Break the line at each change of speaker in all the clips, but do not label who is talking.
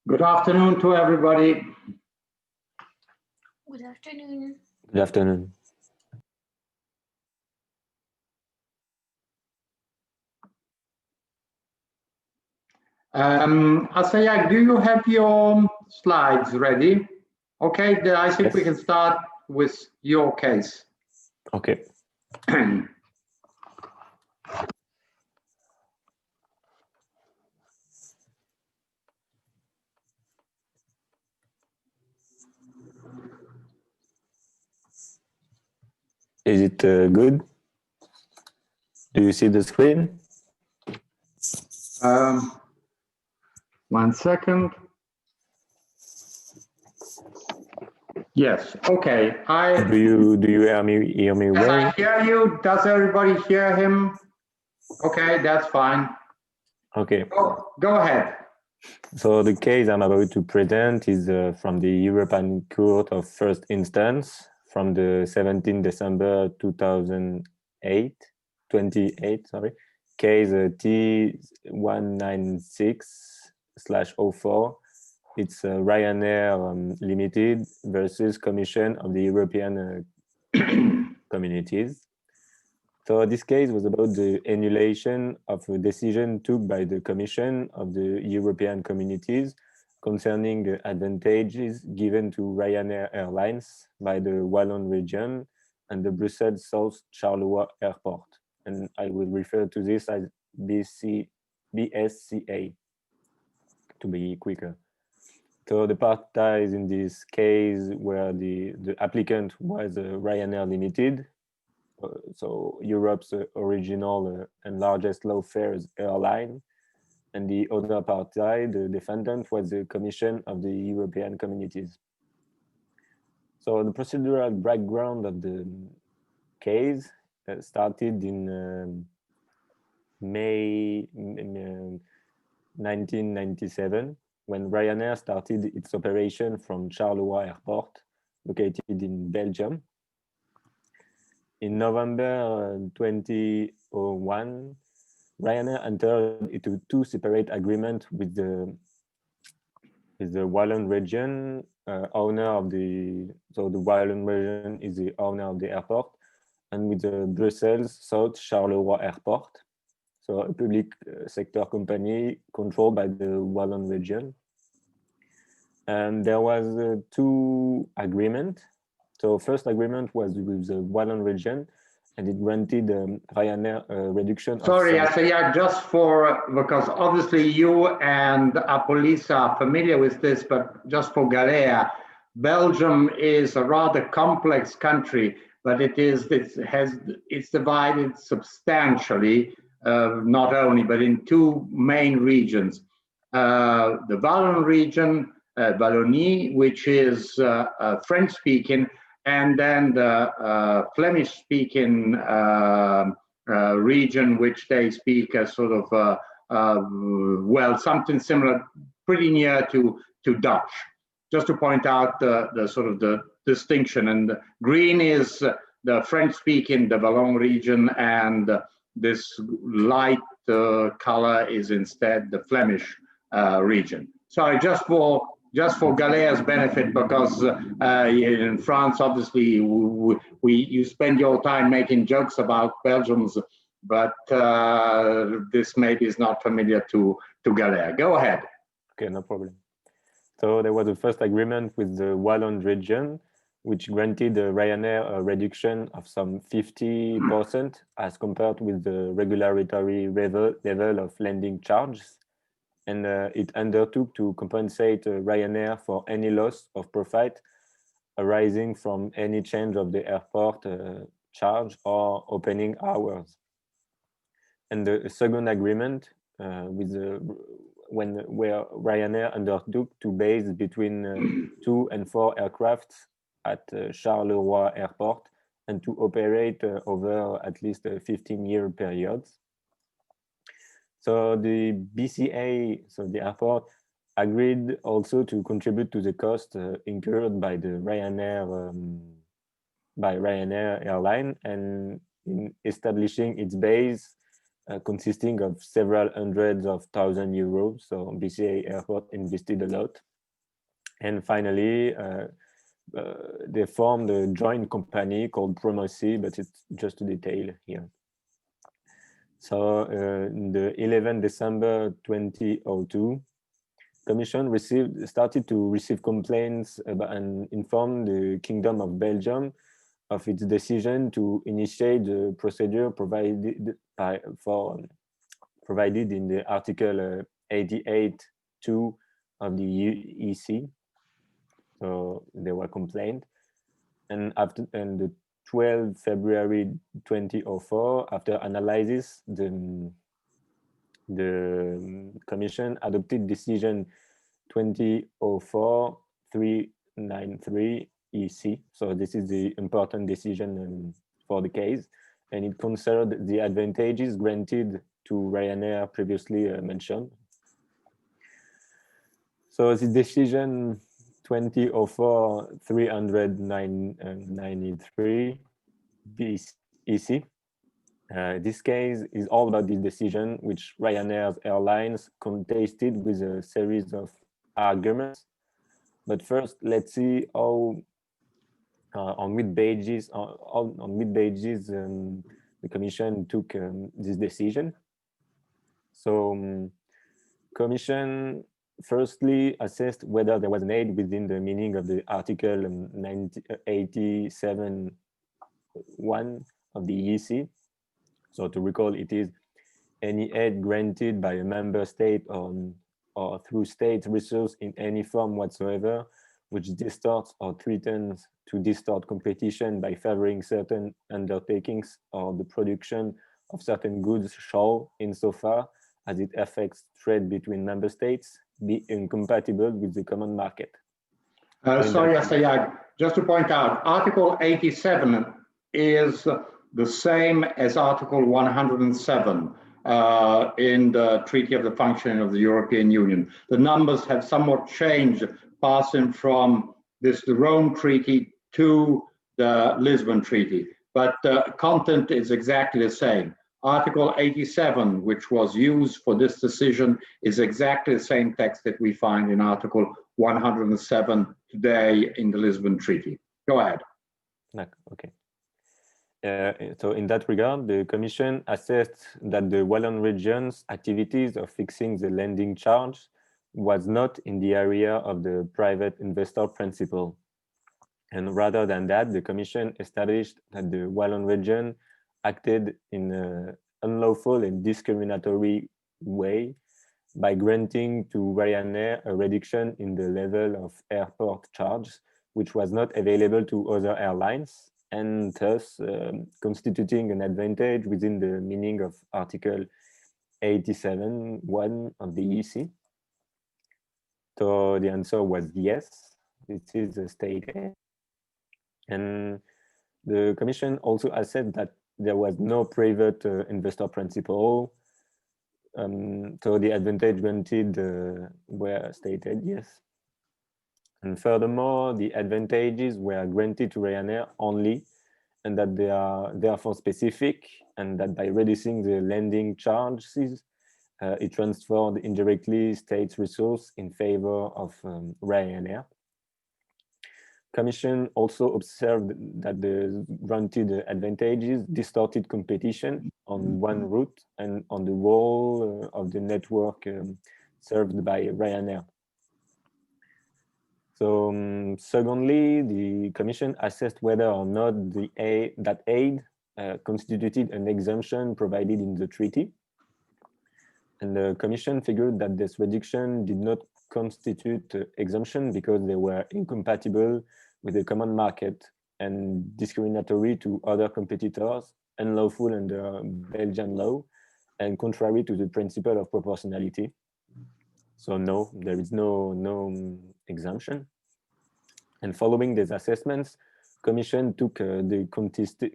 Good afternoon to everybody.
Good afternoon.
Good afternoon.
Asayak, do you have your slides ready? Okay, then I think we
Yes.
can start with your case.
Okay. Is it good? Do you see the screen?
1 second. Yes, okay.
Do you hear me
Yes,
well?
I hear you. Does everybody hear him? Okay, that's fine.
Okay.
Go ahead.
So the case I'm about to present is from the European Court of First Instance from the 17 December 28, sorry, case T196/04. It's Ryanair Limited versus Commission of the European Communities. So this case was about the annulation of a decision took by the Commission of the European Communities concerning advantages given to Ryanair Airlines by the Walloon Region and the Brussels South Charleroi Airport. And I will refer to this as BSCA to be quicker. So the parties in this case were the applicant was Ryanair Limited, so Europe's original and largest low-fares airline, and the other party, the defendant, was the Commission of the European Communities. So the procedural background of the case started in May 1997, when Ryanair started its operation from Charleroi Airport, located in Belgium. In November 2001, Ryanair entered into two separate agreements with the Walloon Region, owner of the Walloon Region is the owner of the airport, and with the Brussels South Charleroi Airport, so a public sector company controlled by the Walloon Region. And there was two agreements. So first agreement was with the Walloon Region, and it granted Ryanair a reduction.
Sorry, Asayak, just because obviously you and Apolis are familiar with this, but just for Galea, Belgium is a rather complex country, but it's divided substantially, not only, but in two main regions. The Walloon region, Wallonie, which is French-speaking, and then the Flemish-speaking region, which they speak as sort of, well, something similar, pretty near to Dutch. Just to point out the sort of the distinction. And the green is the French-speaking, the Walloon region, and this light color is instead the Flemish region. Sorry, just for Galea's benefit, because in France, obviously, you spend your time making jokes about Belgians, but this maybe is not familiar to Galea. Go ahead.
Okay, no problem. So there was a first agreement with the Walloon region, which granted Ryanair a reduction of some 50% as compared with the regulatory level of landing charges. And it undertook to compensate Ryanair for any loss of profit arising from any change of the airport charge or opening hours. And the second agreement where Ryanair undertook to base between 2 and 4 aircraft at Charleroi Airport and to operate over at least a 15-year period. So the BCA, so the airport, agreed also to contribute to the cost incurred by the Ryanair airline, and in establishing its base consisting of several hundreds of thousand euros. So BCA Airport invested a lot. And finally, they formed a joint company called PROCEDURAL, but it's just a detail here. So in the 11th December 2002, Commission started to receive complaints about, and informed the Kingdom of Belgium of its decision to initiate the procedure provided in the Article 88.2 of the EC. So they were complained, and the 12th February 2004, after analysis, the Commission adopted decision 2004-393 EC. So this is the important decision for the case, and it concerned the advantages granted to Ryanair previously mentioned. So the decision 2004-393 EC. This case is all about the decision which Ryanair's Airlines contested with a series of arguments. But first, let's see how on which basis the Commission took this decision. So, Commission firstly assessed whether there was an aid within the meaning of the Article 87.1 of the EC. So to recall, it is any aid granted by a member state or through state resource in any form whatsoever, which distorts or threatens to distort competition by favoring certain undertakings or the production of certain goods shall, insofar as it affects trade between member states, be incompatible with the common market.
Sorry, Sayag, just to point out, Article 87 is the same as Article 107 in the Treaty of the Functioning of the European Union. The numbers have somewhat changed, passing from the Rome Treaty to the Lisbon Treaty, but the content is exactly the same. Article 87, which was used for this decision, is exactly the same text that we find in Article 107 today in the Lisbon Treaty. Go ahead.
Okay. So in that regard, the Commission assessed that the Walloon Region's activities of fixing the landing charge was not in the area of the private investor principle. And rather than that, the Commission established that the Walloon Region acted in an unlawful and discriminatory way by granting to Ryanair a reduction in the level of airport charges, which was not available to other airlines, and thus constituting an advantage within the meaning of Article 87.1 of the EC. So the answer was yes, this is a state aid. And the Commission also assessed that there was no private investor principle. So the advantage granted were stated, yes. And furthermore, the advantages were granted to Ryanair only, and that they are therefore specific, and that by reducing the landing charges, it transferred indirectly state's resource in favor of Ryanair. Commission also observed that the granted advantages distorted competition on one route and on the whole of the network served by Ryanair. So secondly, the Commission assessed whether or not that aid constituted an exemption provided in the treaty. And the Commission figured that this reduction did not constitute exemption because they were incompatible with the common market and discriminatory to other competitors, unlawful under Belgian law, and contrary to the principle of proportionality. So no, there is no exemption. And following these assessments, Commission took the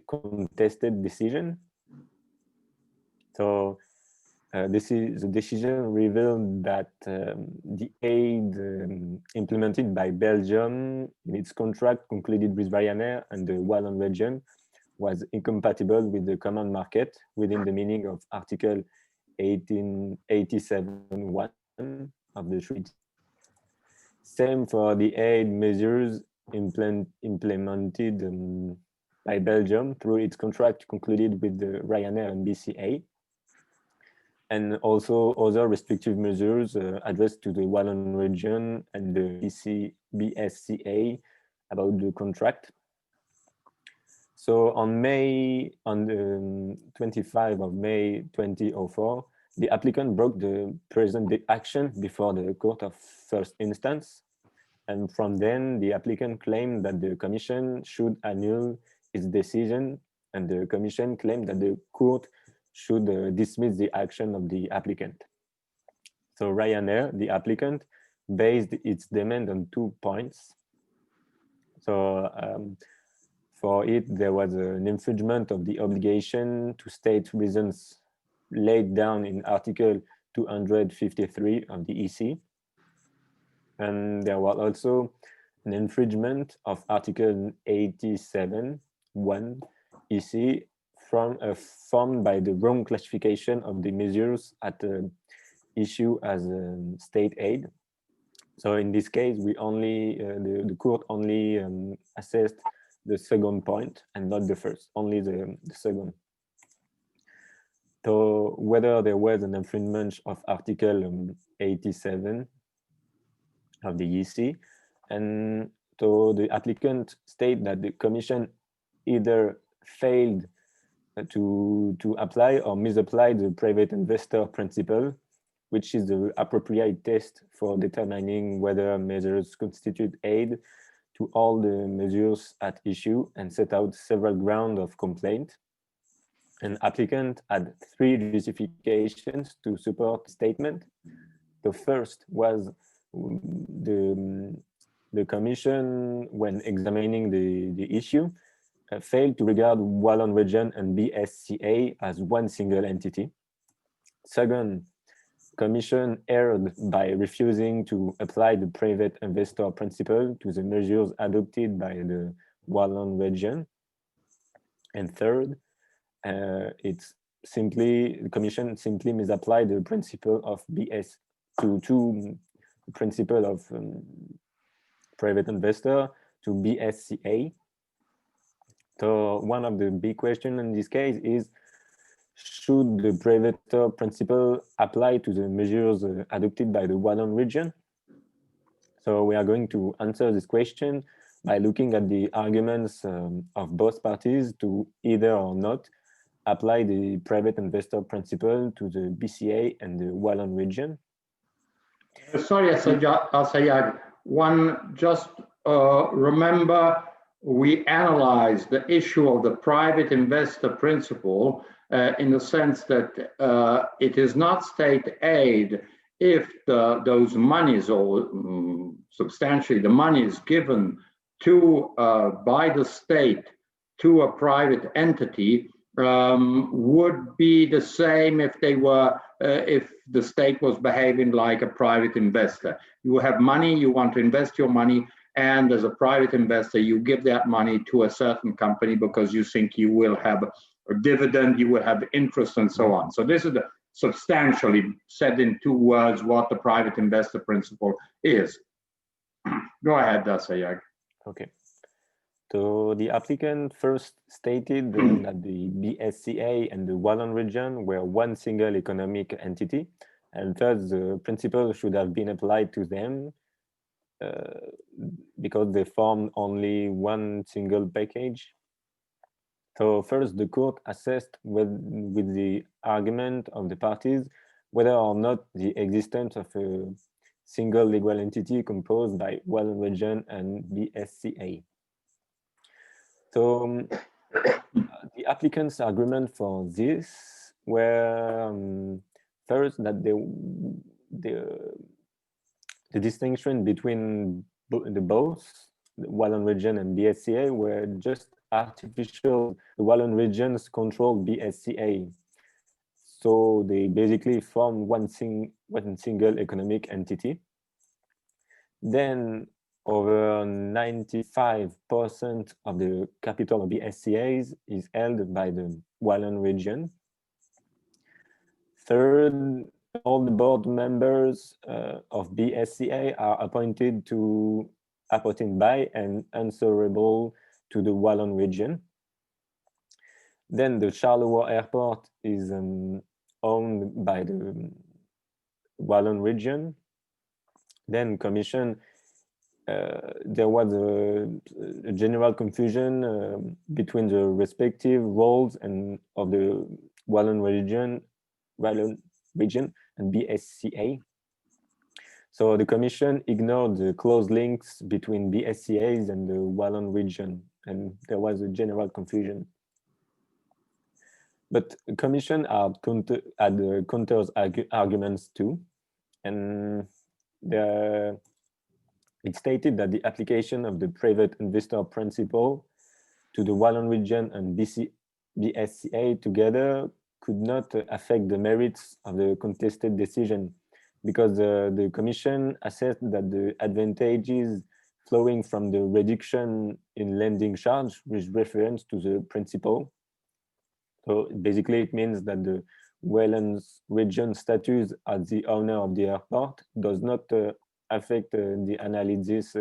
contested decision. So the decision revealed that the aid implemented by Belgium in its contract concluded with Ryanair and the Walloon Region was incompatible with the common market within the meaning of Article 1887(1) of the treaty. Same for the aid measures implemented by Belgium through its contract concluded with the Ryanair and BCA, and also other restrictive measures addressed to the Walloon region and the BSCA about the contract. So on the 25th of May 2004, the applicant brought the present action before the Court of First Instance. And from then, the applicant claimed that the Commission should annul its decision, and the Commission claimed that the court should dismiss the action of the applicant. So Ryanair, the applicant, based its demand on 2 points. So for it, there was an infringement of the obligation to state reasons laid down in Article 253 of the EC. And there was also an infringement of Article 87(1) EC formed by the wrong classification of the measures at issue as state aid. So in this case, we only the court only assessed the second point and not the first, only the second. So whether there was an infringement of Article 87 of the EC, and so the applicant state that the Commission either failed to apply or misapplied the private investor principle, which is the appropriate test for determining whether measures constitute aid to all the measures at issue, and set out several grounds of complaint. An applicant had 3 justifications to support the statement. The first was the Commission, when examining the issue, failed to regard Walloon Region and BSCA as one single entity. Second, Commission erred by refusing to apply the private investor principle to the measures adopted by the Walloon Region. And third, the Commission simply misapplied the principle of BS to principle of private investor to BSCA. So one of the big questions in this case is, should the private principle apply to the measures adopted by the Walloon region? So we are going to answer this question by looking at the arguments of both parties to either or not apply the private investor principle to the BCA and the Walloon region.
Sorry, Asayag, one just remember, we analyzed the issue of the private investor principle in the sense that it is not state aid if those monies, or substantially the money, is given to by the state to a private entity, would be the same if they were if the state was behaving like a private investor. You have money, you want to invest your money, and as a private investor, you give that money to a certain company because you think you will have a dividend, you will have interest, and so on. So this is substantially said in 2 words what the private investor principle is. Go ahead, Sayag.
Okay. So the applicant first stated that the BSCA and the Walloon region were one single economic entity, and thus the principle should have been applied to them because they formed only one single package. So first, the court assessed with the argument of the parties whether or not the existence of a single legal entity composed by Walloon region and BSCA. So the applicant's argument for this were first that the distinction between the Walloon region and BSCA were just artificial. The Walloon regions control BSCA, so they basically form one single economic entity. Then over 95% of the capital of the SCAs is held by the Walloon region. Third, all the board members of BSCA are appointed by and answerable to the Walloon region. Then the Charleroi Airport is owned by the Walloon region. Then Commission, there was a general confusion between the respective roles and of the Walloon region and BSCA. So the Commission ignored the close links between BSCAs and the Walloon region, and there was a general confusion. But the Commission had counter arguments too, and it stated that the application of the private investor principle to the Walloon region and BSCA together could not affect the merits of the contested decision, because the Commission assessed that the advantages flowing from the reduction in lending charge with reference to the principle. So basically it means that the Walloon region status as the owner of the airport does not affect the analysis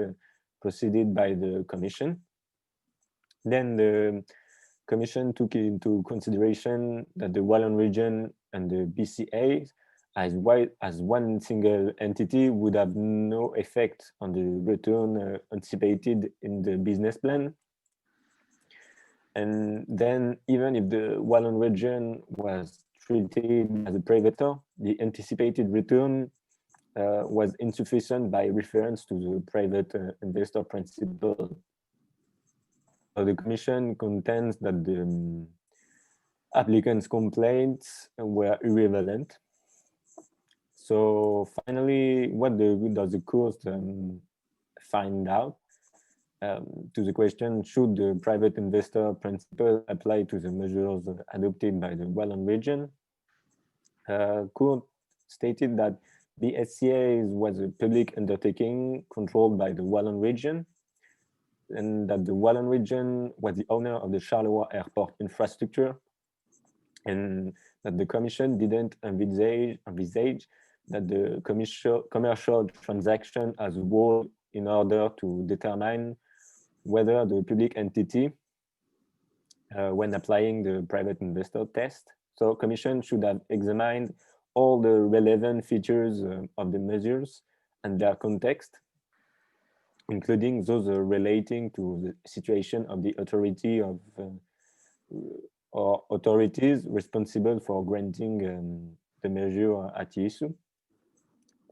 proceeded by the Commission. Then the Commission took into consideration that the Walloon region and the BCA as one single entity would have no effect on the return anticipated in the business plan. And then even if the Walloon region was treated as a private sector, the anticipated return was insufficient by reference to the private investor principle. So the Commission contends that the applicants' complaints were irrelevant. So finally, what does the court find out? To the question, should the private investor principle apply to the measures adopted by the Walloon region? Court stated that the SCA was a public undertaking controlled by the Walloon region, and that the Walloon region was the owner of the Charleroi Airport infrastructure, and that the Commission didn't envisage that the commercial transaction as a whole in order to determine whether the public entity, when applying the private investor test, so Commission should have examined all the relevant features of the measures and their context, including those relating to the situation of the authority of or authorities responsible for granting the measure at issue.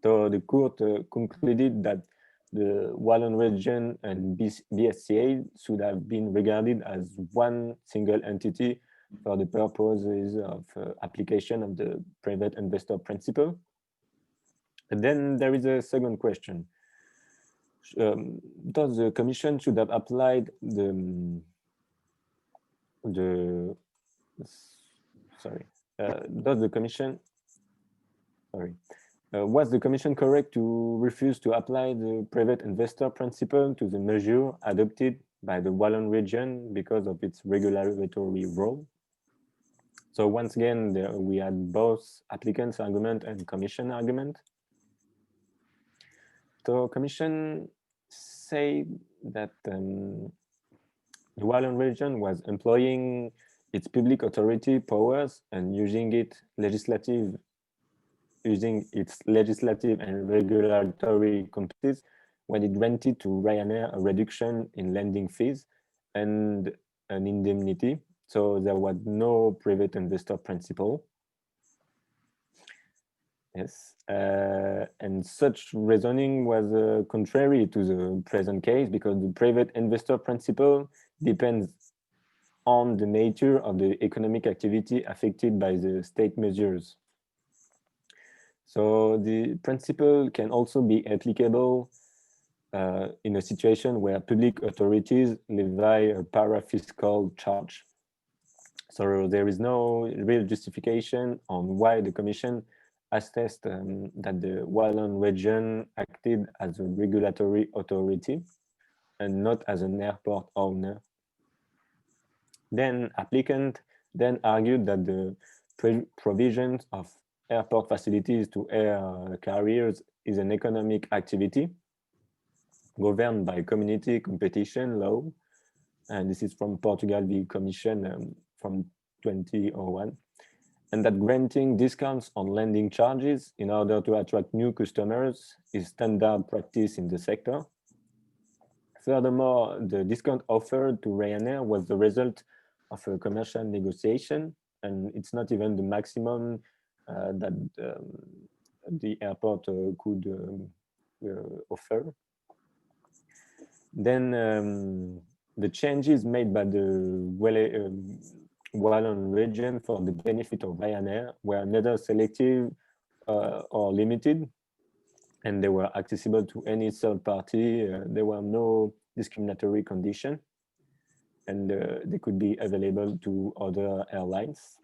So the court concluded that the Walloon region and BSCA should have been regarded as one single entity for the purposes of application of the private investor principle. And then there is a second question. Does the Commission should have applied was the Commission correct to refuse to apply the private investor principle to the measure adopted by the Walloon region because of its regulatory role? So once again, we had both applicants' argument and Commission argument. So Commission said that the Walloon region was employing its public authority powers and using its legislative and regulatory competencies when it granted to Ryanair a reduction in lending fees and an indemnity. So there was no private investor principle. Yes, and such reasoning was contrary to the present case, because the private investor principle depends on the nature of the economic activity affected by the state measures. So the principle can also be applicable in a situation where public authorities levy a para-fiscal charge. So there is no real justification on why the Commission assessed that the Walloon Region acted as a regulatory authority and not as an airport owner. Then applicant then argued that the provision of airport facilities to air carriers is an economic activity governed by community competition law, and this is from Portugal v. Commission from 2001, and that granting discounts on landing charges in order to attract new customers is standard practice in the sector. Furthermore, the discount offered to Ryanair was the result of a commercial negotiation, and it's not even the maximum that the airport could offer. Then the changes made by the Walloon Region for the benefit of Ryanair were neither selective or limited, and they were accessible to any third party. There were no discriminatory condition, and they could be available to other airlines.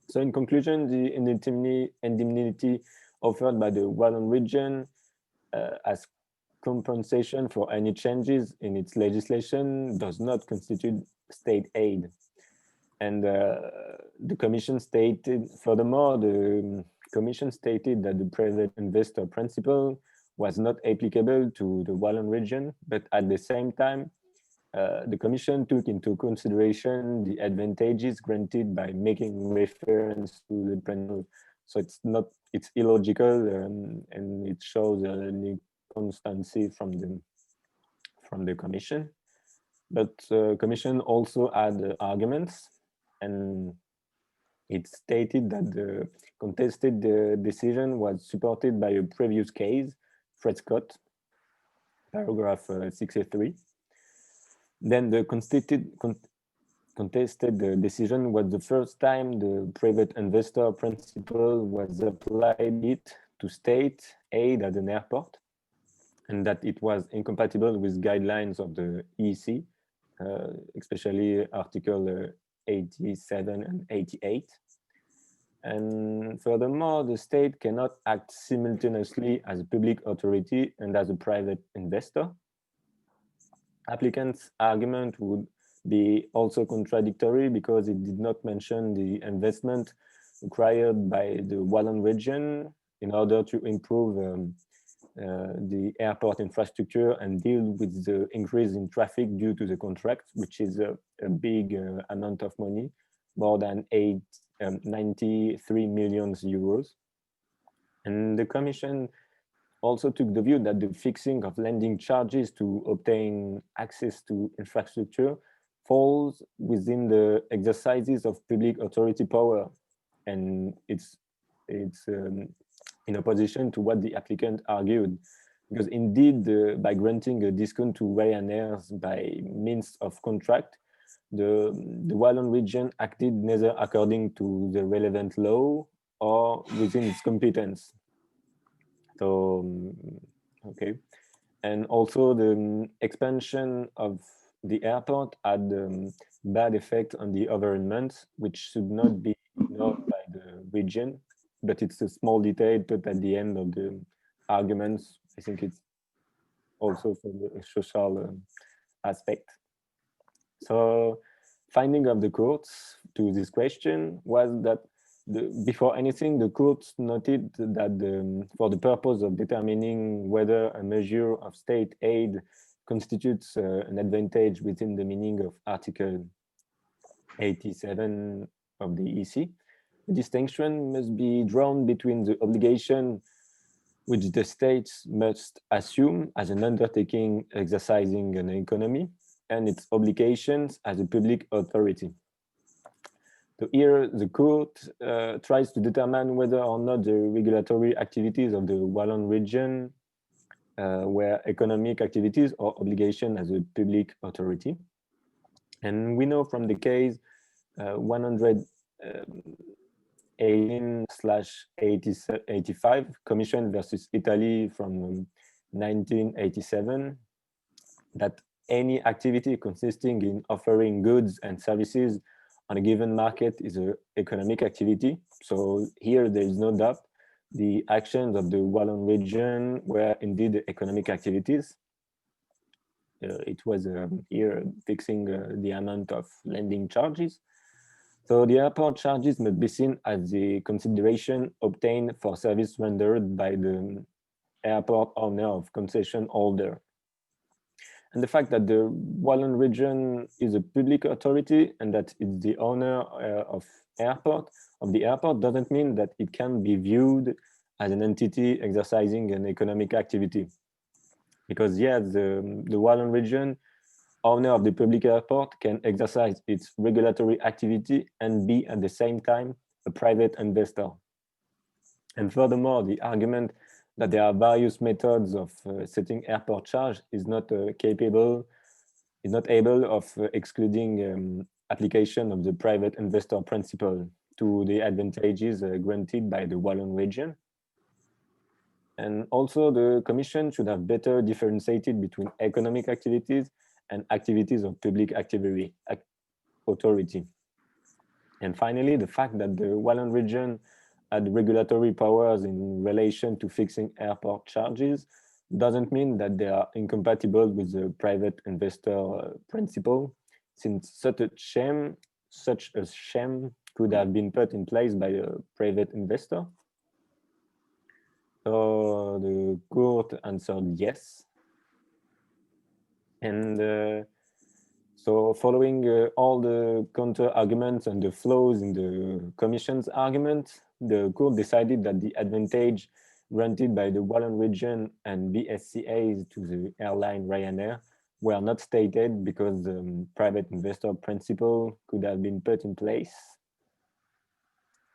So in conclusion, the indemnity offered by the Walloon Region as compensation for any changes in its legislation does not constitute state aid. And the Commission stated, furthermore, the Commission stated that the private investor principle was not applicable to the Walloon Region, but at the same time, the Commission took into consideration the advantages granted by making reference to the principle. So it's illogical, and it shows an inconsistency from the Commission. But the Commission also had arguments, and it stated that the contested decision was supported by a previous case, Fred Scott, paragraph 683. Then the contested decision was the first time the private investor principle was applied to state aid at an airport, and that it was incompatible with guidelines of the EC, especially Article 87 and 88. And furthermore, the state cannot act simultaneously as a public authority and as a private investor. Applicant's argument would be also contradictory because it did not mention the investment required by the Walloon Region in order to improve the airport infrastructure and deal with the increase in traffic due to the contract, which is a big amount of money, more than 93 million euros. And the Commission also took the view that the fixing of landing charges to obtain access to infrastructure falls within the exercises of public authority power, and it's in opposition to what the applicant argued, because indeed by granting a discount to Ryanair by means of contract, the Walloon Region acted neither according to the relevant law or within its competence. So, okay. And also the expansion of the airport had bad effect on the environment, which should not be ignored by the region, but it's a small detail put at the end of the arguments. I think it's also for the social aspect. So finding of the courts to this question was that before anything, the courts noted that for the purpose of determining whether a measure of state aid constitutes an advantage within the meaning of Article 87 of the EC, the distinction must be drawn between the obligation which the states must assume as an undertaking exercising an economy and its obligations as a public authority. So here, the court tries to determine whether or not the regulatory activities of the Walloon Region were economic activities or obligation as a public authority. And we know from the case 118/85 Commission versus Italy from 1987 that any activity consisting in offering goods and services on a given market is an economic activity. So here there is no doubt the actions of the Walloon region were indeed economic activities. It was here fixing the amount of landing charges. So the airport charges must be seen as the consideration obtained for service rendered by the airport owner of concession holder. And the fact that the Walloon region is a public authority and that it's the owner of the airport doesn't mean that it can be viewed as an entity exercising an economic activity. Because yes, the Walloon region, owner of the public airport, can exercise its regulatory activity and be at the same time a private investor. And furthermore, the argument that there are various methods of setting airport charge is not able of excluding application of the private investor principle to the advantages granted by the Walloon region. And also the Commission should have better differentiated between economic activities and activities of public authority. And finally, the fact that the Walloon region had regulatory powers in relation to fixing airport charges doesn't mean that they are incompatible with the private investor principle, since such a sham could have been put in place by a private investor. So the court answered yes. And so following all the counter arguments and the flaws in the Commission's argument, the court decided that the advantage granted by the Walloon region and BSCAs to the airline Ryanair were not stated because the private investor principle could have been put in place.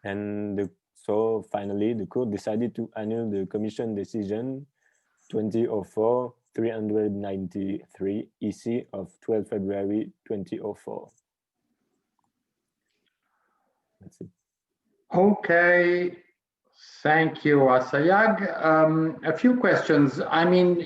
And so finally, the court decided to annul the Commission decision 2004-393 EC of 12 February 2004. That's it.
Okay, thank you, Asayag. A few questions. I mean,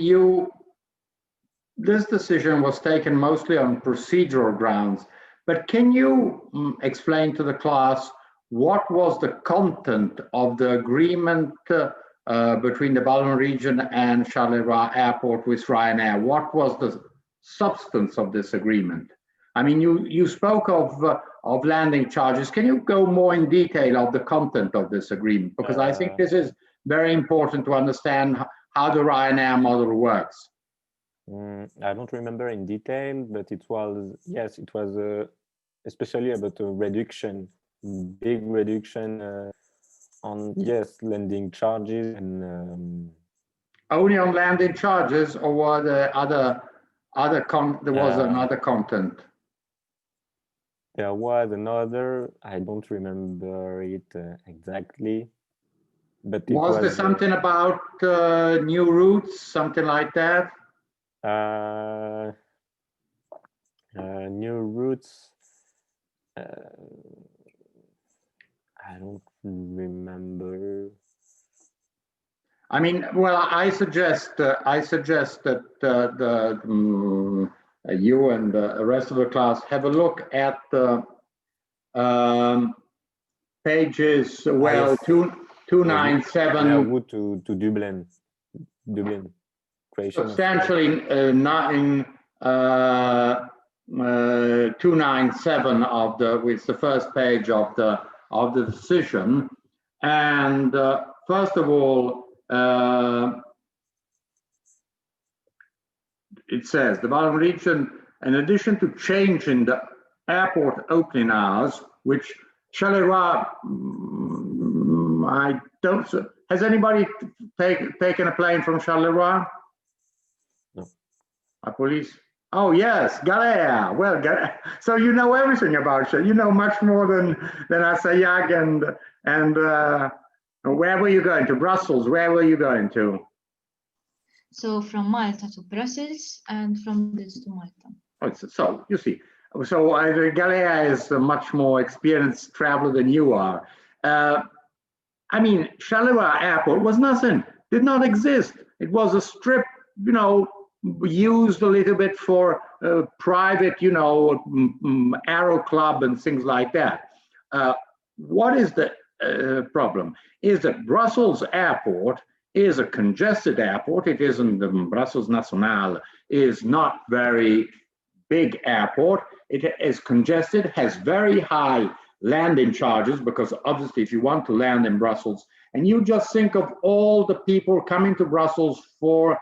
this decision was taken mostly on procedural grounds, but can you explain to the class what was the content of the agreement between the Walloon region and Charleroi Airport with Ryanair? What was the substance of this agreement? I mean, you spoke of landing charges. Can you go more in detail of the content of this agreement? Because I think this is very important to understand how the Ryanair model works.
I don't remember in detail, but it was, yes, it was especially about a reduction, big reduction on, yes, landing charges and
only on landing charges, or were there there was another content?
There was another, I don't remember it exactly, but it
was there something about new routes, something like that?
New routes, I don't remember.
I mean, well, I suggest that you and the rest of the class have a look at the pages, well, 297.
Route to Dublin.
Substantially not in 297 of with the first page of the decision. And first of all, it says the Walloon region, in addition to changing the airport opening hours, which Charleroi, I don't, has anybody taken a plane from Charleroi?
No.
A police? Oh yes, Galère. Well, so you know everything about it. You know much more than Asayag and where were you going to? Brussels. Where were you going to?
So from Malta to Brussels and from this to Malta.
Oh, so you see, so Galea is a much more experienced traveler than you are. I mean, Charleroi Airport was nothing, did not exist. It was a strip, you know, used a little bit for private, you know, aero club and things like that. What is the problem is that Brussels Airport is a congested airport. It isn't, Brussels National is not very big airport. It is congested, has very high landing charges, because obviously if you want to land in Brussels, and you just think of all the people coming to Brussels for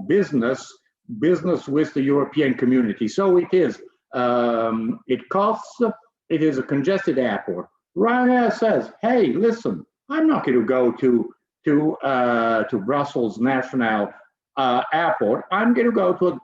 business with the European community. So it is, it costs, it is a congested airport. Ryanair says, hey, listen, I'm not going to go to Brussels National Airport. I'm going to go to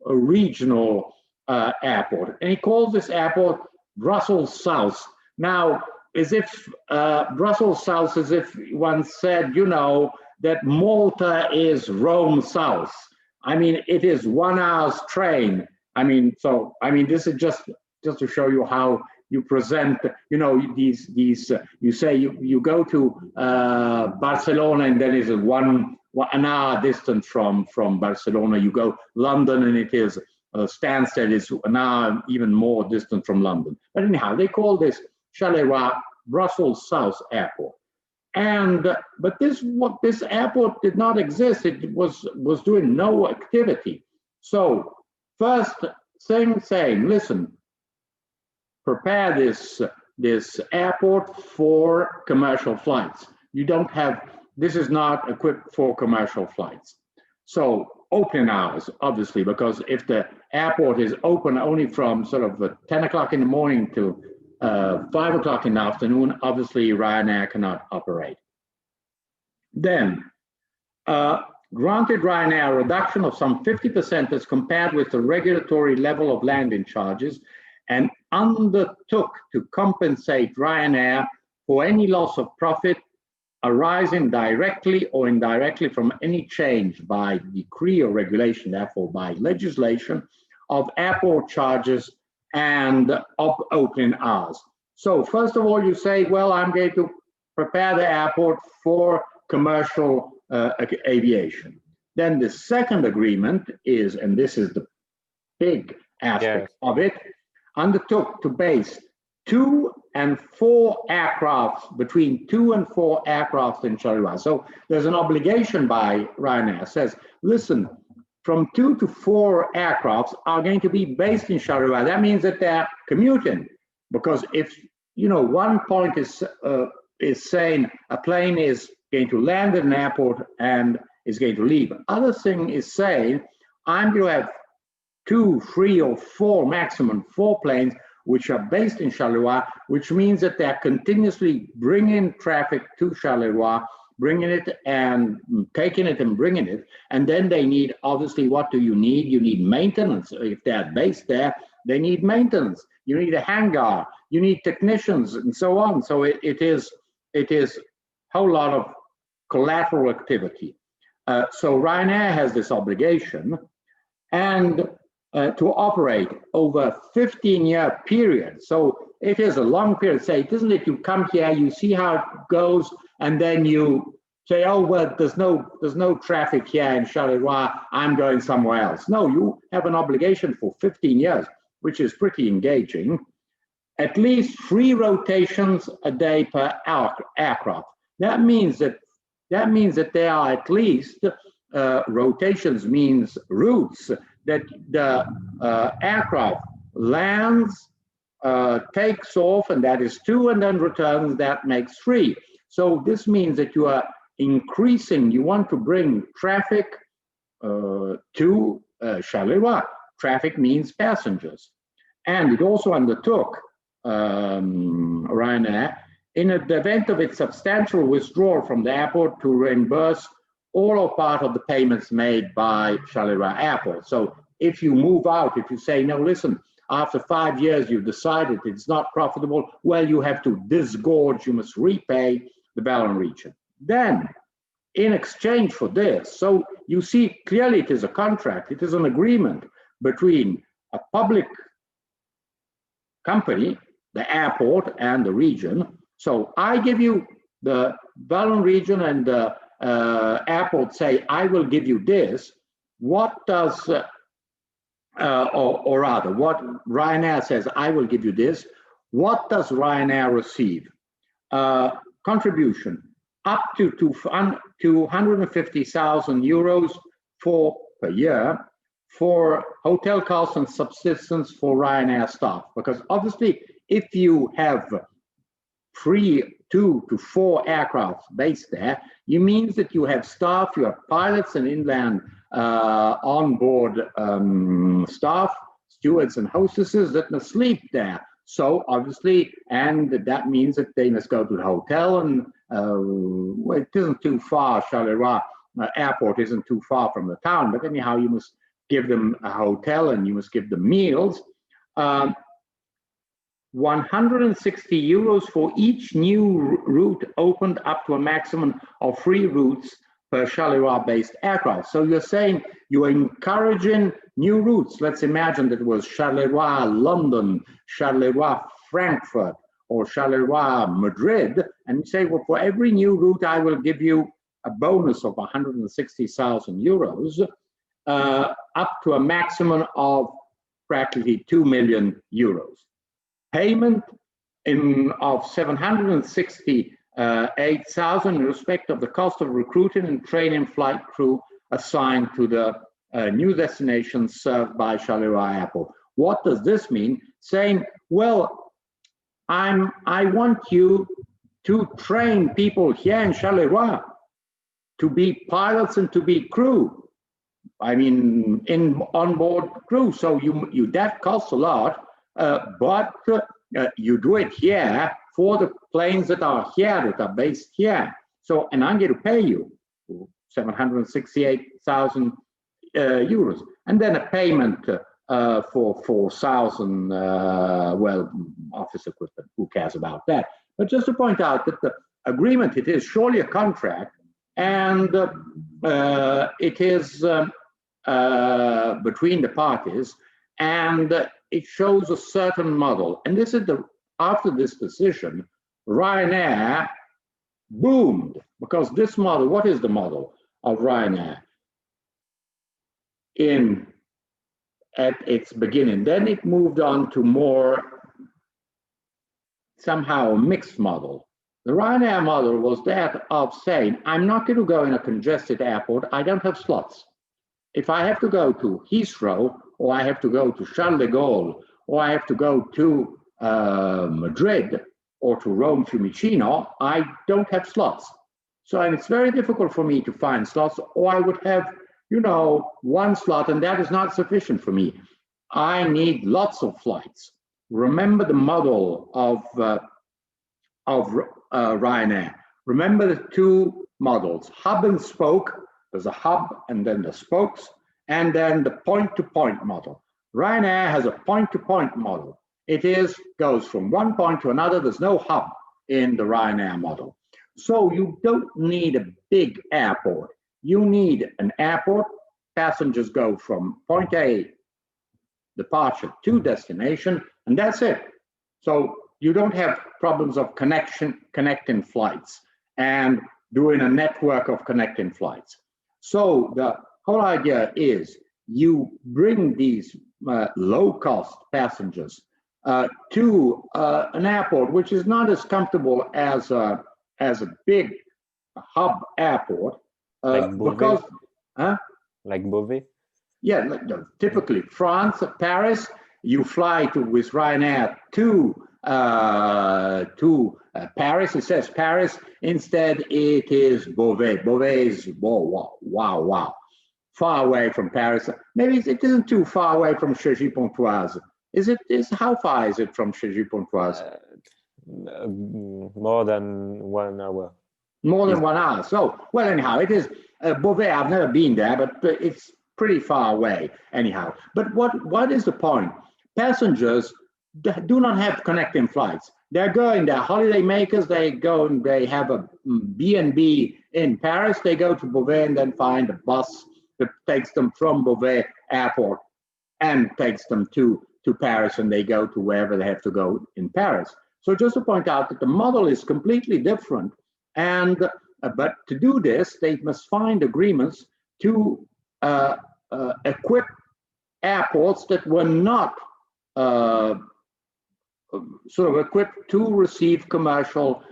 a regional airport. And he calls this airport Brussels South. Now, as if Brussels South, as if one said, you know, that Malta is Rome South. I mean, it is 1 hour's train. I mean, so, I mean, this is just to show you how you present, you know, these you say you go to Barcelona, and then it's an hour distance from Barcelona. You go London, and it is Stansted is an hour even more distant from London. But anyhow, they call this Charleroi Brussels South Airport. And but this airport did not exist. It was doing no activity. So first thing saying, listen, prepare this airport for commercial flights. You don't have, this is not equipped for commercial flights. So opening hours, obviously, because if the airport is open only from sort of 10 o'clock in the morning to 5 o'clock in the afternoon, obviously Ryanair cannot operate. Then, granted Ryanair a reduction of some 50% as compared with the regulatory level of landing charges, and undertook to compensate Ryanair for any loss of profit arising directly or indirectly from any change by decree or regulation, therefore by legislation, of airport charges and of opening hours. So first of all, you say, well, I'm going to prepare the airport for commercial aviation. Then the second agreement is, and this is the big aspect of it, undertook to base 2 and 4 aircraft, between 2 and 4 aircraft in Charleroi. So there's an obligation by Ryanair, says, listen, from 2 to 4 aircrafts are going to be based in Charleroi. That means that they're commuting, because if, you know, one point is saying a plane is going to land at an airport and is going to leave. Other thing is saying, I'm going to have 2, 3, or 4, maximum 4 planes which are based in Charleroi, which means that they're continuously bringing traffic to Charleroi, bringing it and taking it and bringing it. And then they need, obviously, what do you need? You need maintenance. If they're based there, they need maintenance. You need a hangar, you need technicians, and so on. So it is a whole lot of collateral activity. So Ryanair has this obligation, and to operate over a 15-year period. So it is a long period. Say, it isn't it you come here, you see how it goes, and then you say, oh, well, there's no traffic here in Charleroi, I'm going somewhere else. No, you have an obligation for 15 years, which is pretty engaging. At least 3 rotations a day per aircraft. That means that there are at least rotations, means routes that the aircraft lands, takes off, and that is 2, and then returns, that makes 3. So this means that you are increasing, you want to bring traffic to Charleroi. Traffic means passengers. And it also undertook, Ryanair, in the event of its substantial withdrawal from the airport, to reimburse all or part of the payments made by Charleroi Airport. So if you move out, if you say, no, listen, after 5 years you've decided it's not profitable, well, you have to disgorge, you must repay the Walloon Region. Then, in exchange for this, so you see clearly it is a contract, it is an agreement between a public company, the airport, and the region. So I give you the Walloon Region, and the airport say, I will give you this. What does, or rather, what Ryanair says, I will give you this. What does Ryanair receive? contribution up to 250,000 euros per year for hotel costs and subsistence for Ryanair staff. Because obviously, if you have 2 to 4 aircraft based there, it means that you have staff, you have pilots and inland onboard staff, stewards and hostesses that must sleep there. So obviously, and that means that they must go to the hotel, and well, it isn't too far. Charleroi airport isn't too far from the town, but anyhow, you must give them a hotel and you must give them meals. 160 euros for each new route opened, up to a maximum of 3 routes per Charleroi-based aircraft. So you're saying you're encouraging new routes. Let's imagine that it was Charleroi-London, Charleroi-Frankfurt, or Charleroi-Madrid, and you say, well, for every new route, I will give you a bonus of 160,000 euros, up to a maximum of practically 2 million euros. Payment of 768,000 in respect of the cost of recruiting and training flight crew assigned to the new destinations served by Charleroi Airport. What does this mean? Saying, well, I want you to train people here in Charleroi to be pilots and to be crew. I mean, in onboard crew. So you that costs a lot, but you do it here for the planes that are here, that are based here. So, and I'm going to pay you 768,000 euros, and then a payment for 4,000, well, office equipment. Who cares about that? But just to point out that the agreement, it is surely a contract, and it is between the parties, and it shows a certain model. And this is after this decision, Ryanair boomed, because this model, what is the model of Ryanair? At its beginning, then it moved on to more somehow a mixed model. The Ryanair model was that of saying, I'm not going to go in a congested airport, I don't have slots. If I have to go to Heathrow, or I have to go to Charles de Gaulle, or I have to go to Madrid, or to Rome Fiumicino, I don't have slots. So, and it's very difficult for me to find slots, or I would have, you know, 1 slot, and that is not sufficient for me. I need lots of flights. Remember the model of Ryanair. Remember the 2 models, hub and spoke. There's a hub and then the spokes, and then the point-to-point model. Ryanair has a point-to-point model. It goes from one point to another. There's no hub in the Ryanair model. So you don't need a big airport. You need an airport. Passengers go from point A, departure, to destination, and that's it. So you don't have problems of connecting flights and doing a network of connecting flights. So the whole idea is you bring these low-cost passengers to an airport which is not as comfortable as a big hub airport,
like
because,
like Beauvais?
Yeah, typically France, Paris, you fly with Ryanair to Paris. It says Paris. Instead, it is Beauvais. Beauvais is wow, far away from Paris. Maybe it isn't too far away from Cergy-Pontoise. How far is it from Cergy-Pontoise?
More than 1 hour.
More than 1 hour. So, well, anyhow, it is Beauvais. I've never been there, but it's pretty far away, anyhow. But what is the point? Passengers do not have connecting flights. They're holiday makers. They go and they have a B&B in Paris. They go to Beauvais and then find a bus that takes them from Beauvais airport and takes them to Paris, and they go to wherever they have to go in Paris. So just to point out that the model is completely different, and but to do this, they must find agreements to equip airports that were not sort of equipped to receive commercial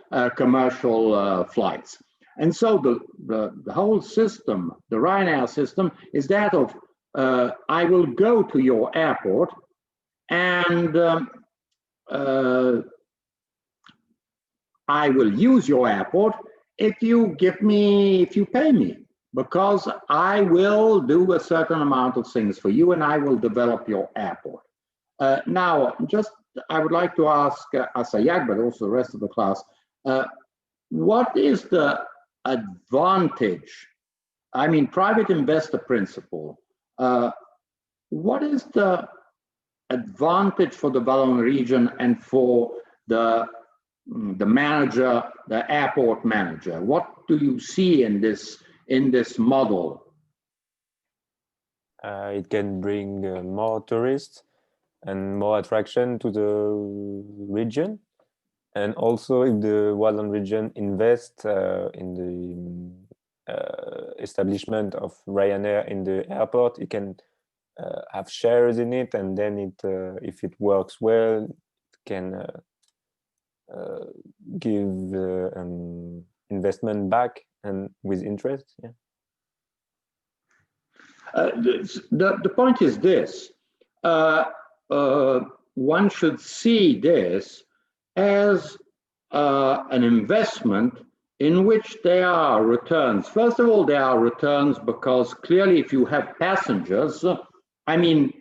flights. And so the whole system, the Ryanair system, is that of I will go to your airport and I will use your airport if you pay me, because I will do a certain amount of things for you and I will develop your airport. Now, I would like to ask Asayag, but also the rest of the class, what is the advantage? I mean, private investor principle. What is the advantage for the Walloon region and for the manager, the airport manager? What do you see in this model?
It can bring more tourists and more attraction to the region. And also, if the Walloon region invests in the establishment of Ryanair in the airport, it can have shares in it, and then if it works well, it can give investment back and with interest. Yeah.
The point is this: one should see this as an investment in which there are returns. First of all, there are returns because clearly if you have passengers, I mean,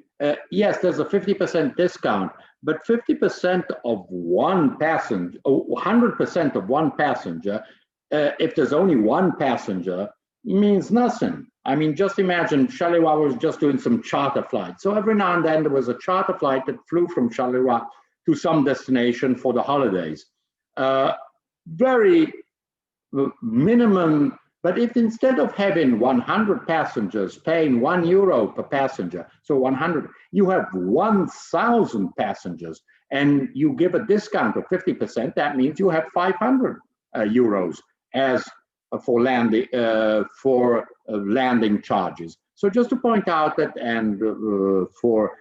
yes, there's a 50% discount, but 50% of one passenger, or 100% of one passenger, if there's only one passenger, means nothing. I mean, just imagine Charleroi was just doing some charter flights. So every now and then there was a charter flight that flew from Charleroi to some destination for the holidays. Very minimum, but if instead of having 100 passengers paying €1 per passenger, so 100, you have 1,000 passengers and you give a discount of 50%, that means you have 500 euros as for landing charges. So just to point out that, and for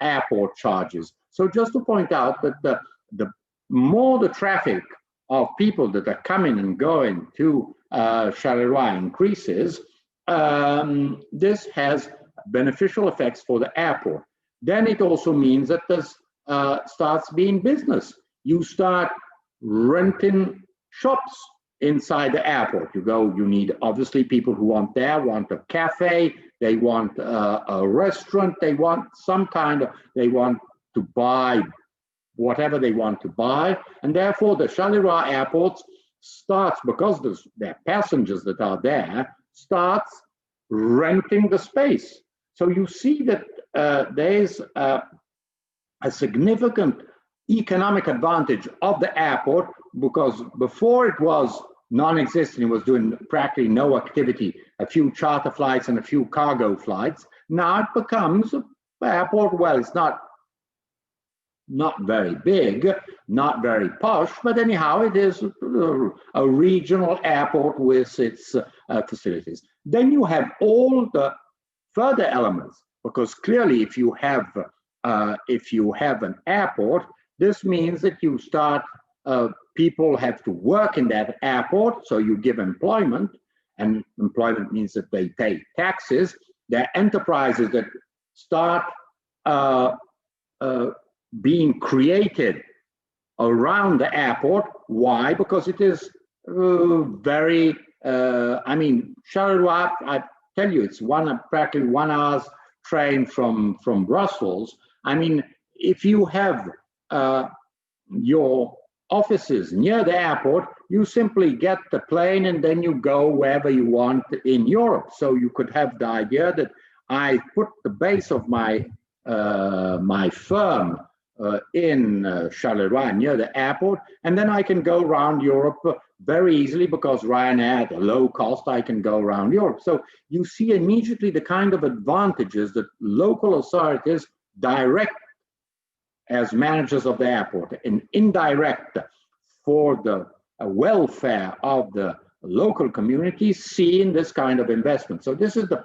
airport charges. So just to point out that the more the traffic of people that are coming and going to Charleroi increases, this has beneficial effects for the airport. Then it also means that this starts being business. You start renting shops inside the airport. You need obviously people who want a cafe, they want a restaurant, they want they want to buy whatever they want to buy, and therefore the Charleroi airport starts, because there are passengers that are there, starts renting the space. So you see that there's a significant economic advantage of the airport, because before it was non-existent, it was doing practically no activity, a few charter flights and a few cargo flights. Now it becomes an airport. Well, it's not very big, not very posh, but anyhow, it is a regional airport with its facilities. Then you have all the further elements, because clearly if you have an airport, this means that you start, people have to work in that airport, so you give employment, and employment means that they pay taxes. There are enterprises that start being created around the airport. Why? Because it is very, I mean, Charleroi, I tell you, it's practically 1 hour's train from Brussels. I mean, if you have your offices near the airport, you simply get the plane and then you go wherever you want in Europe. So you could have the idea that I put the base of my my firm in Charleroi near the airport, and then I can go around Europe very easily, because Ryanair at a low cost, I can go around Europe. So you see immediately the kind of advantages that local authorities direct as managers of the airport and indirect for the welfare of the local communities see in this kind of investment. So this is the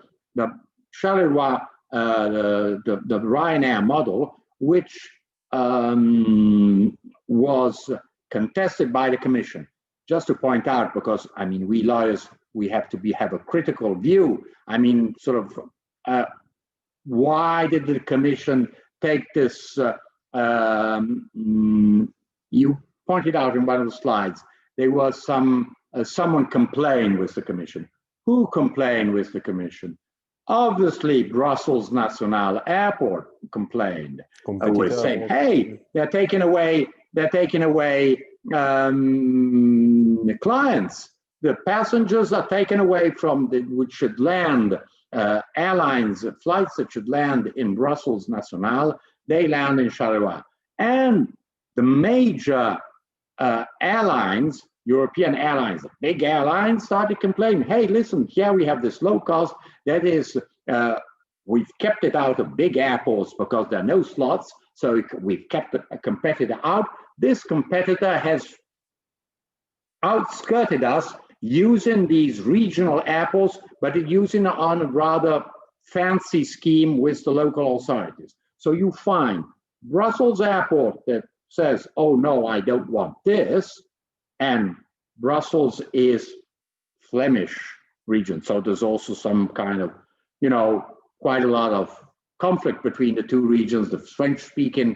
Charleroi, the Ryanair model, which was contested by the Commission. Just to point out, because I mean, we lawyers, we have to have a critical view. I mean, sort of, why did the Commission take this? You pointed out in one of the slides, there was someone complained with the Commission. Who complained with the Commission? Obviously, Brussels National Airport complained. With saying, "Hey, they're taking away the clients. The passengers are taken away from which should land. Airlines, flights that should land in Brussels National, they land in Charleroi." And the major airlines, European airlines, big airlines, started complaining, "Hey, listen, here we have this low cost, that is, we've kept it out of big airports because there are no slots, so we've kept a competitor out. This competitor has outskirted us using these regional airports, but using it on a rather fancy scheme with the local authorities." So you find Brussels Airport that says, "Oh no, I don't want this," and Brussels is Flemish region. So there's also some kind of, quite a lot of conflict between the two regions, the French-speaking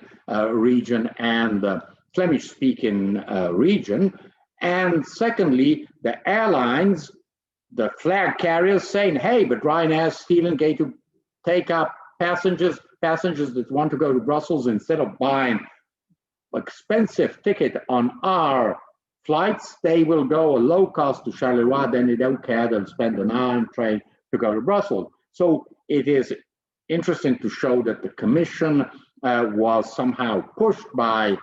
region and the Flemish-speaking region. And secondly, the airlines, the flag carriers saying, "Hey, but Ryanair is still going to take up passengers that want to go to Brussels, instead of buying expensive ticket on our flights, they will go a low cost to Charleroi, then they don't care, they'll spend an hour on train to go to Brussels." So it is interesting to show that the Commission was somehow pushed by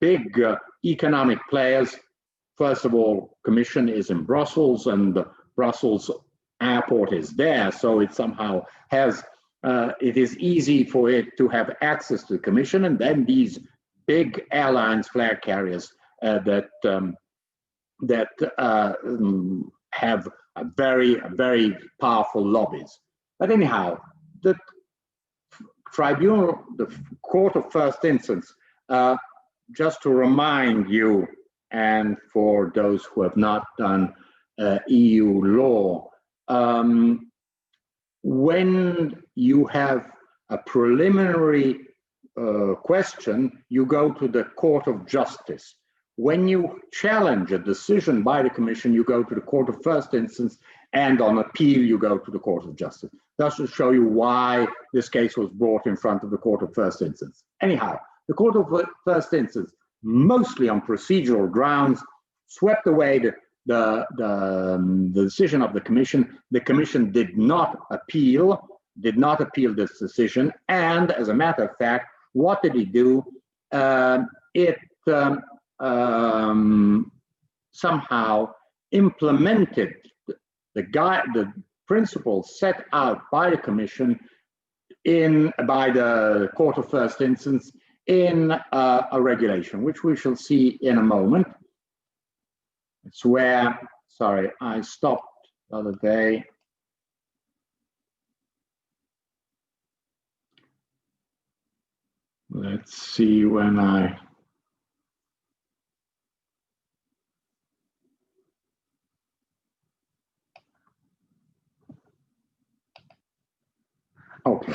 big economic players. First of all, Commission is in Brussels and the Brussels airport is there, so it somehow has, it is easy for it to have access to the Commission, and then these big airlines, flag carriers that have a very powerful lobbies. But anyhow, the tribunal, the Court of First Instance, just to remind you, and for those who have not done EU law, when you have a preliminary question, you go to the Court of Justice. When you challenge a decision by the Commission, you go to the Court of First Instance, and on appeal, you go to the Court of Justice. That's to show you why this case was brought in front of the Court of First Instance. Anyhow, the Court of First Instance, mostly on procedural grounds, swept away the decision of the Commission. The Commission did not appeal this decision, and as a matter of fact, what did it do? It somehow implemented the principles set out by the Commission by the Court of First Instance in a regulation, which we shall see in a moment. It's where, sorry, I stopped the other day. Let's see when I... Okay.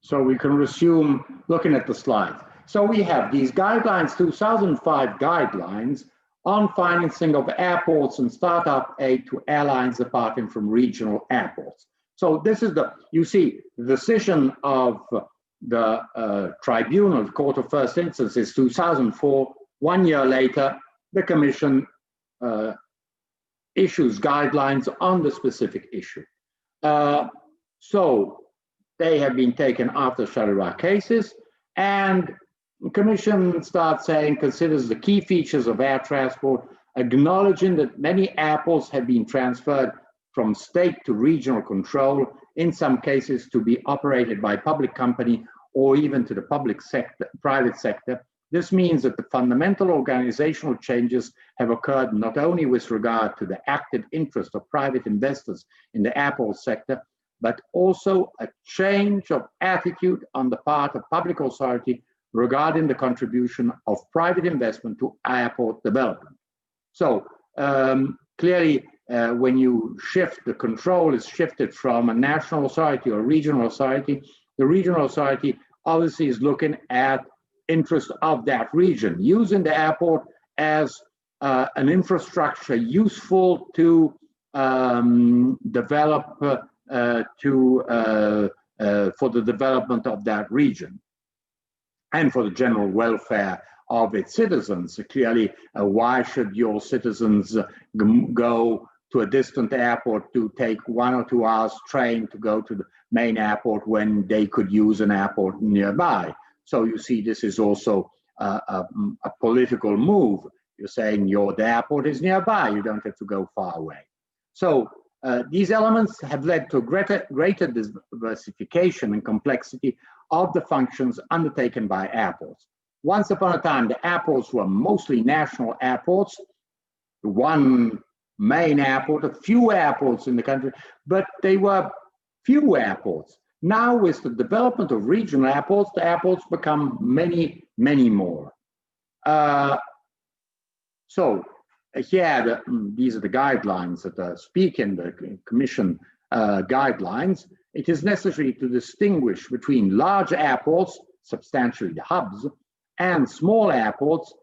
So we can resume looking at the slides. So we have these guidelines, 2005 guidelines on financing of airports and startup aid to airlines departing from regional airports. So this is you see, the decision of the tribunal, Court of First Instance, is 2004. 1 year later, the Commission issues guidelines on the specific issue. So they have been taken after Charleroi cases, and the Commission starts saying, considers the key features of air transport, acknowledging that many airports have been transferred from state to regional control, in some cases to be operated by public company or even to the public sector, private sector. This means that the fundamental organizational changes have occurred not only with regard to the active interest of private investors in the airport sector, but also a change of attitude on the part of public authority regarding the contribution of private investment to airport development. So clearly, when you shift, the control is shifted from a national authority or regional authority. The regional authority obviously is looking at interest of that region, using the airport as an infrastructure useful to develop for the development of that region and for the general welfare of its citizens. Clearly, why should your citizens go to a distant airport to take 1 or 2 hours train to go to the main airport when they could use an airport nearby? So you see, this is also a political move. You're saying the airport is nearby, you don't have to go far away. So these elements have led to greater diversification and complexity of the functions undertaken by airports. Once upon a time, the airports were mostly national airports, one main airport, a few airports in the country, but they were few airports. Now, with the development of regional airports, the airports become many, many more. So here, these are the guidelines that speak in the Commission guidelines. It is necessary to distinguish between large airports, substantially the hubs, and small airports,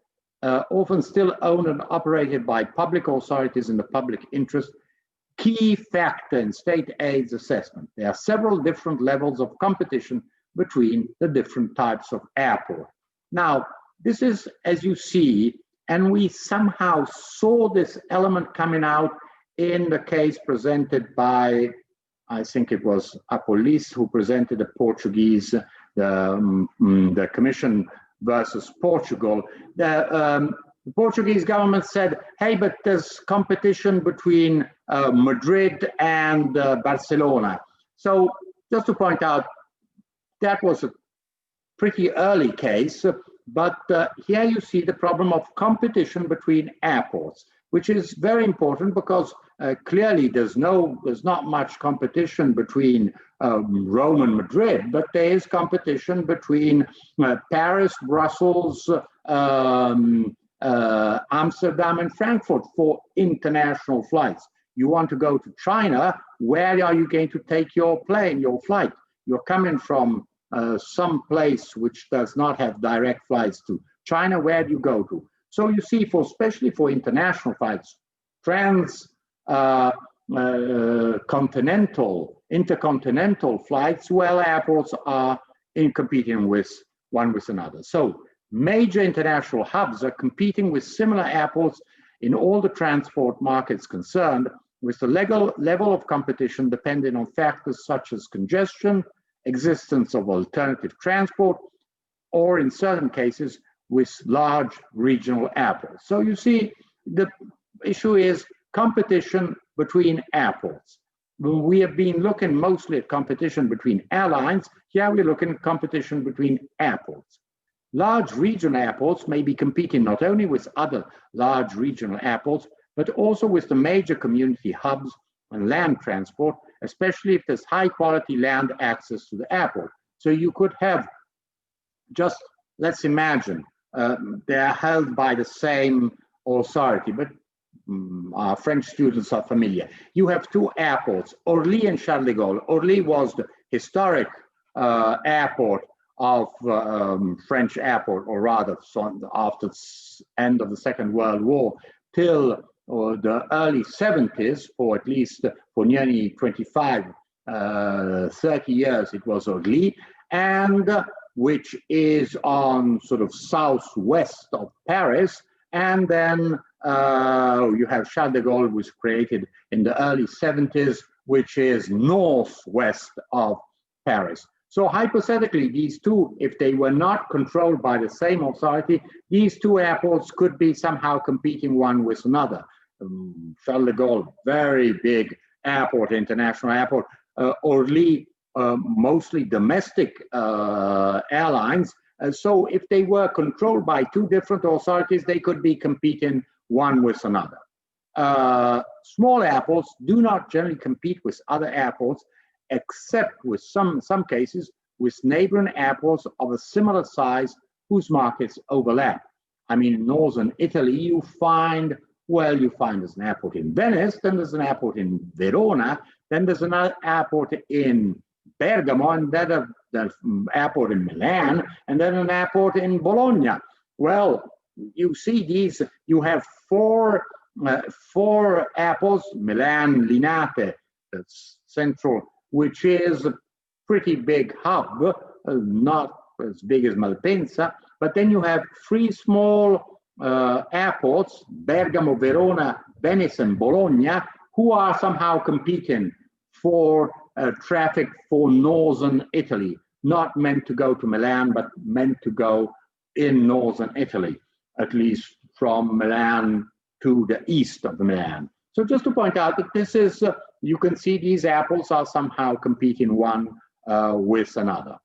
often still owned and operated by public authorities in the public interest. Key factor in state aid's assessment. There are several different levels of competition between the different types of airport. Now, this is, as you see, and we somehow saw this element coming out in the case presented by, I think it was Apolis who presented the Portuguese, the Commission versus Portugal. The Portuguese government said, hey, but there's competition between Madrid and Barcelona. So just to point out, that was a pretty early case, but here you see the problem of competition between airports, which is very important because clearly there's not much competition between Rome and Madrid, but there is competition between Paris, Brussels, Amsterdam and Frankfurt for international flights. You want to go to China, where are you going to take your flight? You're coming from some place which does not have direct flights to China, where do you go to? So you see, especially for international flights, intercontinental flights, well, airports are competing with one with another. So major international hubs are competing with similar airports in all the transport markets concerned, with the level of competition depending on factors such as congestion, existence of alternative transport, or in certain cases, with large regional airports. So you see, the issue is competition between airports. We have been looking mostly at competition between airlines. Here we're looking at competition between airports. Large regional airports may be competing not only with other large regional airports, but also with the major community hubs and land transport, especially if there's high quality land access to the airport. So you could have just, let's imagine, they're held by the same authority, but our French students are familiar. You have two airports, Orly and Charles de Gaulle. Orly was the historic airport of French airport, or rather after the end of the Second World War till the early 70s, for at least for nearly 25, 30 years, it was Orly, and which is on sort of southwest of Paris. And then you have Charles de Gaulle, was created in the early 70s, which is northwest of Paris. So hypothetically, these two, if they were not controlled by the same authority, these two airports could be somehow competing one with another. Charles de Gaulle, very big airport, international airport. Orly, mostly domestic airlines. So if they were controlled by two different authorities, they could be competing one with another. Small airports do not generally compete with other airports, except with some cases with neighboring airports of a similar size whose markets overlap. I mean, in northern Italy, you find there's an airport in Venice, then there's an airport in Verona, then there's another airport in Bergamo, and then an airport in Milan, and then an airport in Bologna. Well, you see these, you have four airports, Milan, Linate, central, which is a pretty big hub, not as big as Malpensa, but then you have three small airports, Bergamo, Verona, Venice, and Bologna, who are somehow competing for traffic for northern Italy, not meant to go to Milan, but meant to go in northern Italy, at least from Milan to the east of Milan. So just to point out that this is, you can see these airports are somehow competing one with another.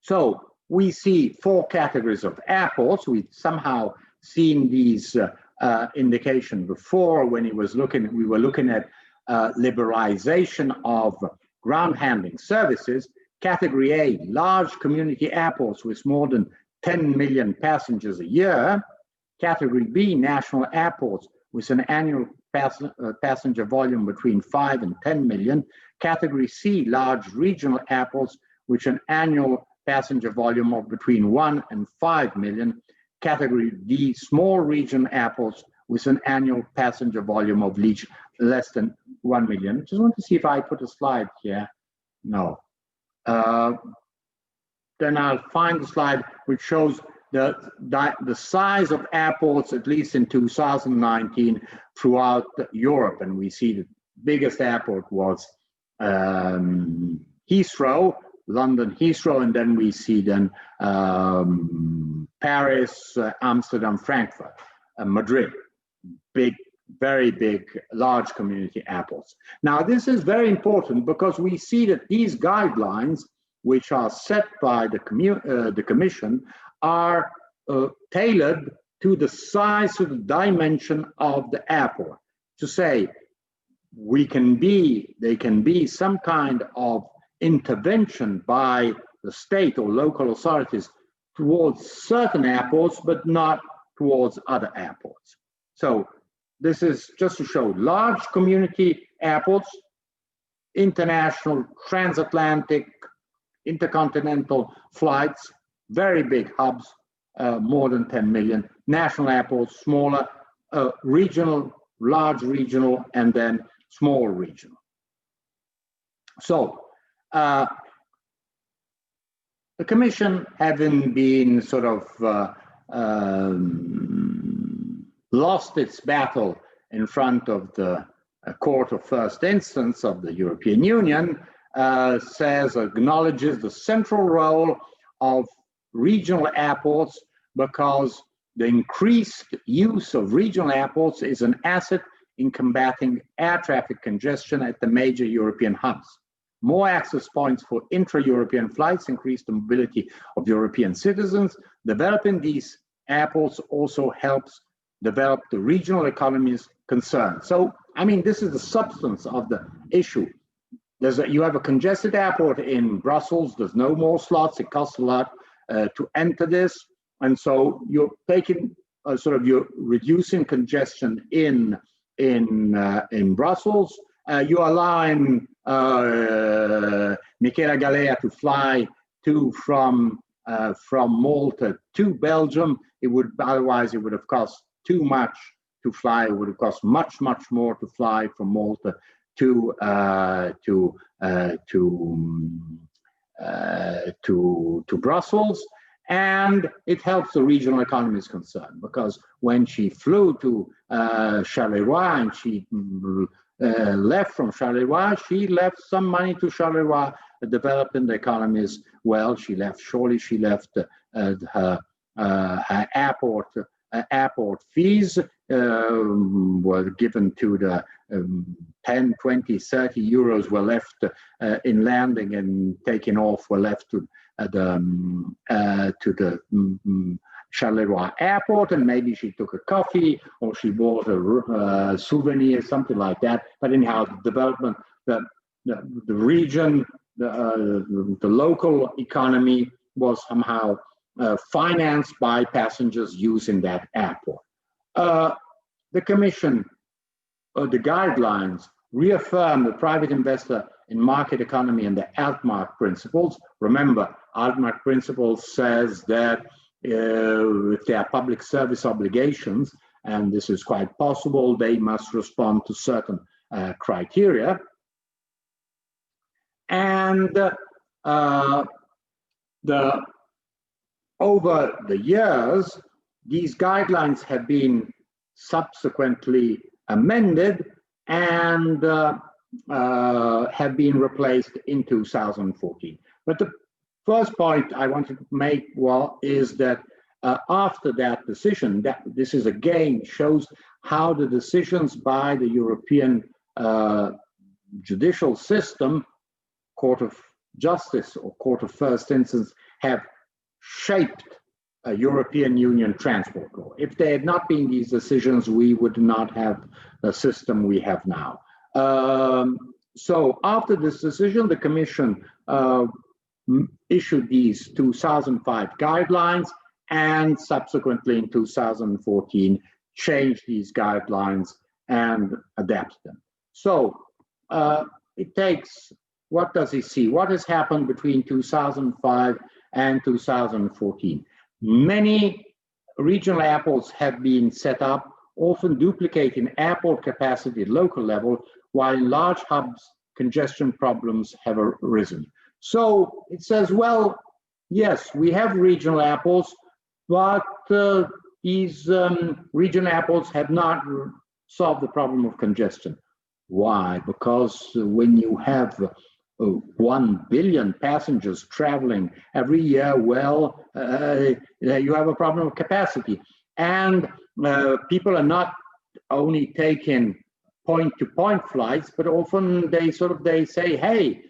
So we see four categories of airports. We've somehow seen these indication before when we were looking at liberalization of ground handling services. Category A, large community airports with more than 10 million passengers a year. Category B, national airports with an annual passenger volume between 5 and 10 million. Category C, large regional airports with an annual passenger volume of between 1 and 5 million. Category D, small regional airports with an annual passenger volume of less than 1 million. Just want to see if I put a slide here. No. Then I'll find the slide which shows the size of airports, at least in 2019, throughout Europe. And we see the biggest airport was Heathrow, London Heathrow, and then we see then Paris, Amsterdam, Frankfurt, Madrid, big, very big, large community airports. Now, this is very important because we see that these guidelines, which are set by the Commission, are tailored to the size, to the dimension of the airport. To say, they can be some kind of intervention by the state or local authorities towards certain airports, but not towards other airports. So this is just to show large community airports, international, transatlantic, intercontinental flights, very big hubs, more than 10 million, national airports, smaller, regional, large regional, and then small regional. So the Commission, having been sort of lost its battle in front of the Court of First Instance of the European Union, acknowledges the central role of regional airports because the increased use of regional airports is an asset in combating air traffic congestion at the major European hubs. More access points for intra-European flights increase the mobility of European citizens. Developing these airports also helps develop the regional economies concerned. So, I mean, this is the substance of the issue. You have a congested airport in Brussels, there's no more slots, it costs a lot to enter this. And so you're taking you're reducing congestion in Brussels. You're allowing Michela Galea to fly from Malta to Belgium. Otherwise it would have cost too much to fly. It would have cost much more to fly from Malta to Brussels. And it helps the regional economies concerned because when she flew to Charleroi and she left from Charleroi, she left some money to Charleroi, developing the economies well. She left her airport fees were given to the 10, 20, 30 euros were left in landing and taking off were left to the Charleroi airport, and maybe she took a coffee or she bought a souvenir, something like that. But anyhow, the development, the the region, the local economy was somehow financed by passengers using that airport. The Commission, the guidelines, reaffirm the private investor in market economy and the Altmark principles. Remember, Altmark principles says that if there are public service obligations, and this is quite possible, they must respond to certain criteria. And over the years, these guidelines have been subsequently amended and have been replaced in 2014. But the first point I wanted to make is that after that decision, this is again shows how the decisions by the European judicial system, Court of Justice or Court of First Instance, have shaped a European Union transport law. If there had not been these decisions, we would not have the system we have now. So after this decision, the Commission issued these 2005 guidelines, and subsequently in 2014 changed these guidelines and adapted them. So it takes, what does he see? What has happened between 2005 and 2014? Many regional airports have been set up, often duplicating airport capacity at local level, while in large hubs, congestion problems have arisen. So it says, well, yes, we have regional airports, but these regional airports have not solved the problem of congestion. Why? Because when you have 1 billion passengers traveling every year, well, you have a problem of capacity. And people are not only taking point-to-point flights, but often they say, hey,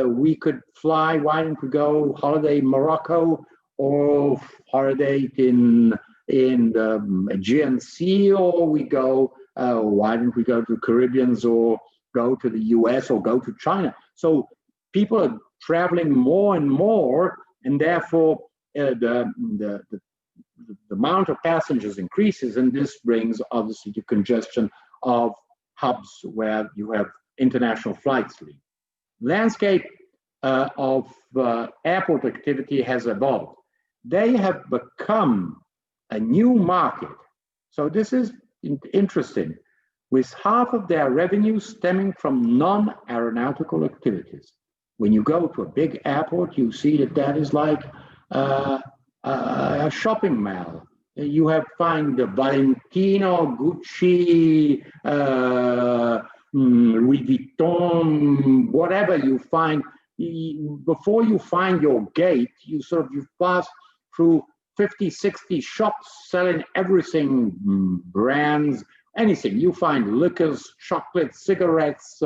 we could fly, why don't we go holiday in Morocco or holiday in the Aegean Sea, or we go, why don't we go to the Caribbeans or go to the US or go to China? So people are traveling more and more, and therefore the amount of passengers increases, and this brings obviously to congestion of hubs where you have international flights leave. Landscape of airport activity has evolved. They have become a new market. So this is interesting, with half of their revenue stemming from non-aeronautical activities. When you go to a big airport, you see that is like a shopping mall. You find the Valentino, Gucci, Louis Vuitton, whatever you find. Before you find your gate, you pass through 50, 60 shops selling everything, brands, anything. You find liquors, chocolates, cigarettes,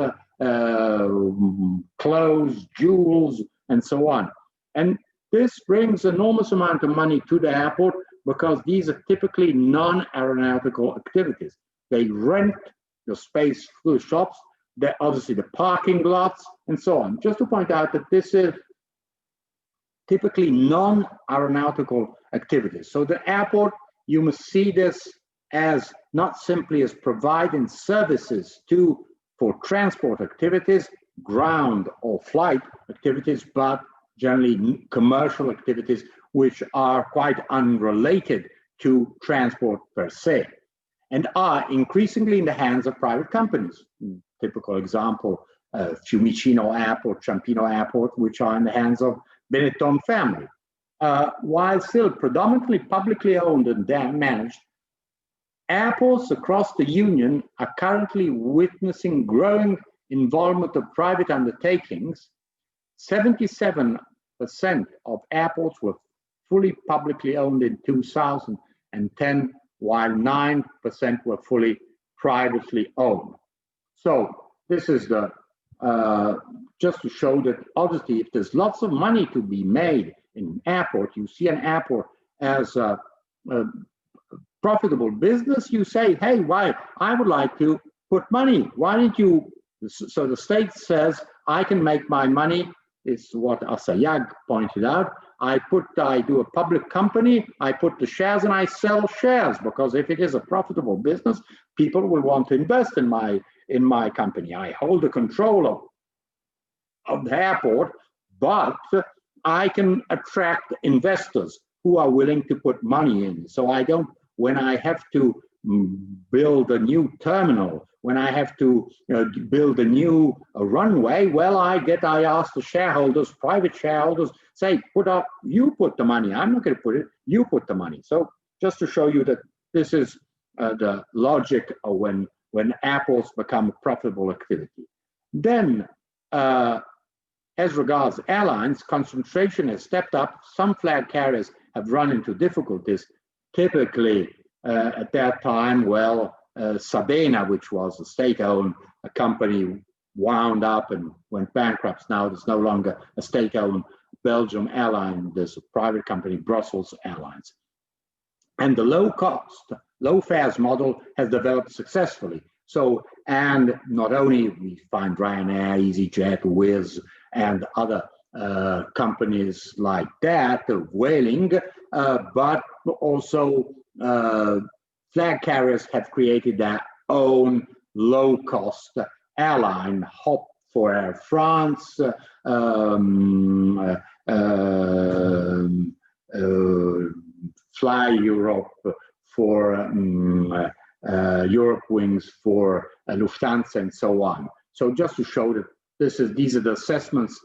clothes, jewels, and so on. And this brings enormous amount of money to the airport because these are typically non-aeronautical activities. They rent the space for the shops, obviously the parking lots, and so on. Just to point out that this is typically non-aeronautical activities. So the airport, you must see this as not simply as providing services for transport activities, ground or flight activities, but generally commercial activities which are quite unrelated to transport per se, and are increasingly in the hands of private companies. Typical example, Fiumicino Airport, Ciampino Airport, which are in the hands of Benetton family. While still predominantly publicly owned and managed, airports across the Union are currently witnessing growing involvement of private undertakings. 77% of airports were fully publicly owned in 2010, while 9% were fully privately owned. So this is just to show that obviously if there's lots of money to be made in an airport, you see an airport as a profitable business, you say, hey, why? I would like to put money. Why didn't you? So the state says, I can make my money, is what Asayag pointed out. I do a public company, I put the shares and I sell shares, because if it is a profitable business, people will want to invest in my company. I hold the control of the airport, but I can attract investors who are willing to put money in. So I don't, when I have to build a new terminal, when I have to build a new runway, well, I ask the shareholders, private shareholders, say, you put the money. I'm not going to put it, you put the money. So just to show you that this is the logic of when airports become a profitable activity. Then, as regards airlines, concentration has stepped up. Some flag carriers have run into difficulties. Typically, at that time, well, Sabena, which was a state-owned company, wound up and went bankrupt. Now there's no longer a state-owned Belgium airline. There's a private company, Brussels Airlines. And the low-cost, low-fares model has developed successfully. So, and not only we find Ryanair, EasyJet, Wizz, and other companies like that, Vueling, but also flag carriers have created their own low-cost airline, Hop for Air France, Fly Europe for Europe Wings for Lufthansa, and so on. So just to show that these are the assessments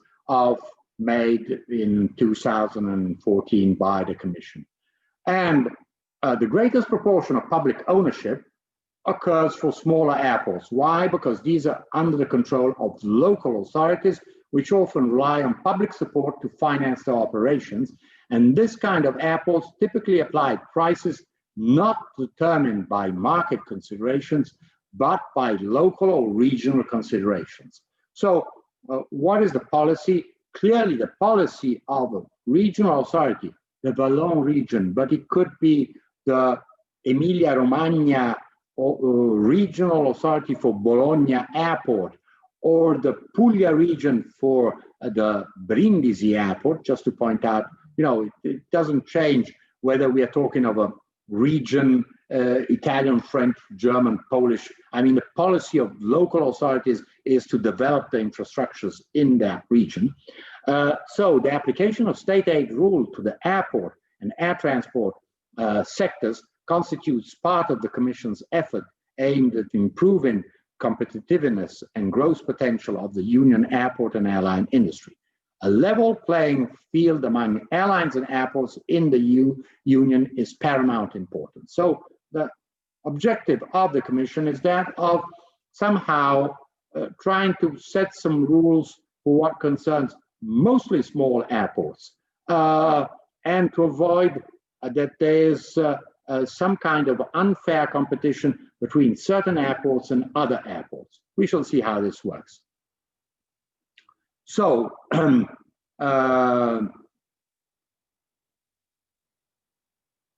made in 2014 by the Commission. And the greatest proportion of public ownership occurs for smaller airports. Why? Because these are under the control of local authorities, which often rely on public support to finance their operations. And this kind of airports typically apply prices not determined by market considerations, but by local or regional considerations. So what is the policy? Clearly the policy of a regional authority, the Walloon region, but it could be the Emilia-Romagna regional authority for Bologna Airport, or the Puglia region for the Brindisi Airport, just to point out, it doesn't change whether we are talking of a region, Italian, French, German, Polish. I mean, the policy of local authorities is to develop the infrastructures in that region. So the application of state aid rule to the airport and air transport sectors constitutes part of the Commission's effort aimed at improving competitiveness and growth potential of the Union airport and airline industry. A level playing field among airlines and airports in the Union is paramount importance. So the objective of the Commission is that of somehow trying to set some rules for what concerns mostly small airports, and to avoid that there's some kind of unfair competition between certain airports and other airports. We shall see how this works. So,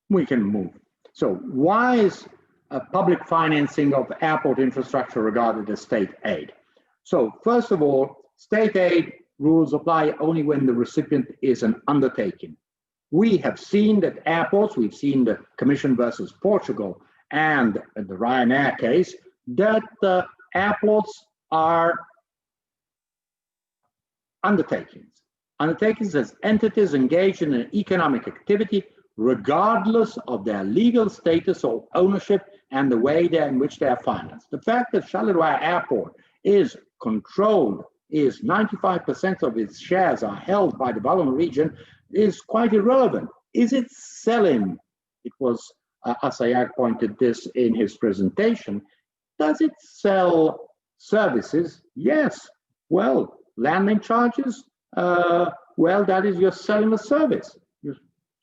we can move. So, why is public financing of airport infrastructure regarded as state aid? So, first of all, state aid rules apply only when the recipient is an undertaking. We have seen that airports, we've seen the Commission versus Portugal and the Ryanair case, that airports are undertakings. Undertakings as entities engaged in an economic activity regardless of their legal status or ownership and the way in which they are financed. The fact that Charleroi Airport is controlled, is 95% of its shares are held by the Walloon region, is quite irrelevant. Is it selling? It was, Asayag pointed this in his presentation. Does it sell services? Yes. Well, landing charges? Well, that is, you're selling a service. You're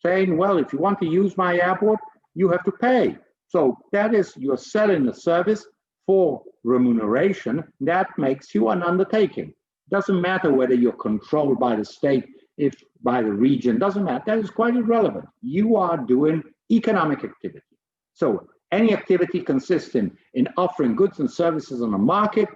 saying, well, if you want to use my airport, you have to pay. So that is, you're selling a service for remuneration. That makes you an undertaking. Doesn't matter whether you're controlled by the state, if by the region, doesn't matter. That is quite irrelevant. You are doing economic activity. So any activity consisting in offering goods and services on a market,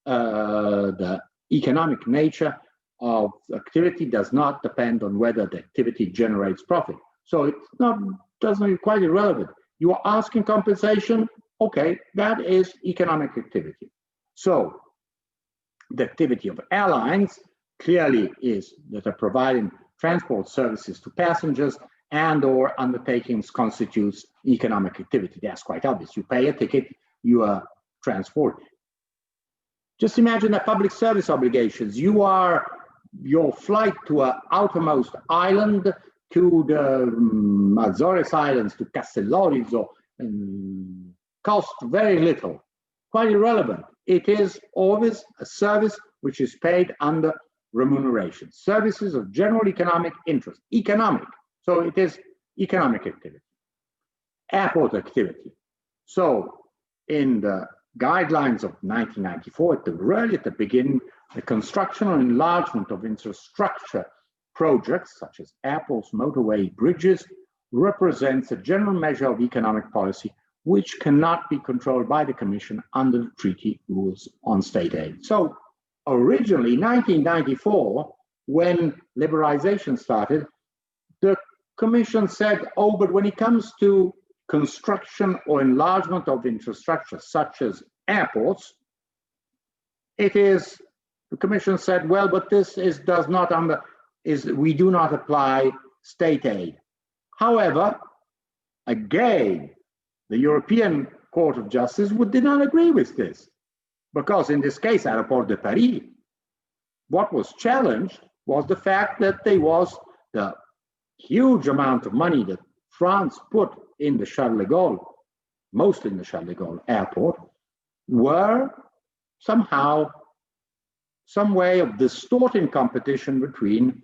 the economic nature of activity does not depend on whether the activity generates profit. So it's not, doesn't be quite irrelevant. You are asking compensation, okay, that is economic activity. So the activity of airlines clearly is that are providing transport services to passengers and or undertakings constitutes economic activity. That's quite obvious. You pay a ticket, you are transported. Just imagine the public service obligations. Your flight to an outermost island, to the Azores Islands, to Castellorizo, cost very little, quite irrelevant. It is always a service which is paid under remuneration. Services of general economic interest, economic. So it is economic activity. Airport activity. So in the guidelines of 1994, really at the beginning, the construction or enlargement of infrastructure projects such as airports, motorway, bridges represents a general measure of economic policy which cannot be controlled by the Commission under the treaty rules on state aid. So originally, 1994, when liberalization started, the Commission said, oh, but when it comes to construction or enlargement of infrastructure such as airports, the Commission said, well, but this we do not apply state aid. However, again, the European Court of Justice did not agree with this, because in this case, Aéroport de Paris, what was challenged was the fact that there was the huge amount of money that France put in the Charles de Gaulle, mostly in the Charles de Gaulle airport, were somehow some way of distorting competition between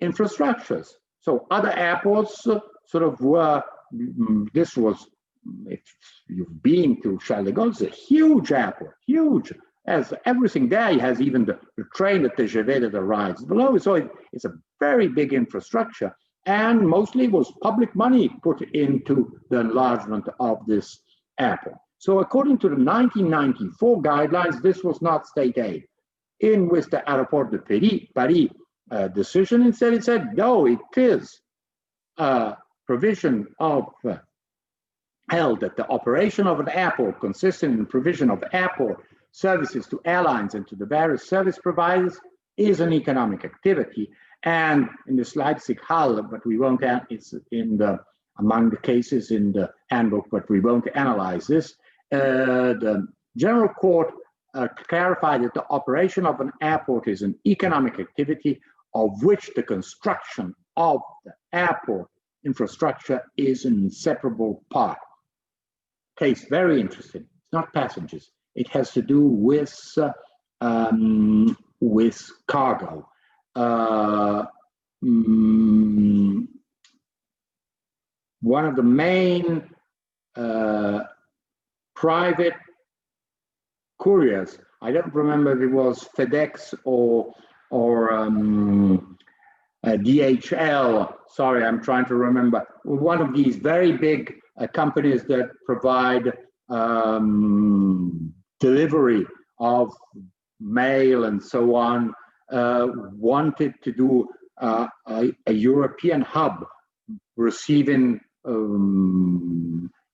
infrastructures. So other airports sort of were, this was, if you've been to Charles de Gaulle, it's a huge airport, huge, as everything there. It has even the train, the TGV that arrives below. So it's a very big infrastructure, and mostly was public money put into the enlargement of this airport. So according to the 1994 guidelines, this was not state aid. In with the Aéroport de Paris decision, instead it said, no, it is provision of held that the operation of an airport consisting in provision of airport services to airlines and to the various service providers is an economic activity. And in this Leipzig Hall, but we won't, it's in the, among the cases in the handbook, but we won't analyze this. The General Court clarified that the operation of an airport is an economic activity of which the construction of the airport infrastructure is an inseparable part. Case very interesting. It's not passengers. It has to do with cargo. One of the main private couriers, I don't remember if it was FedEx or DHL, sorry, I'm trying to remember, one of these very big companies that provide delivery of mail and so on, wanted to do a European hub receiving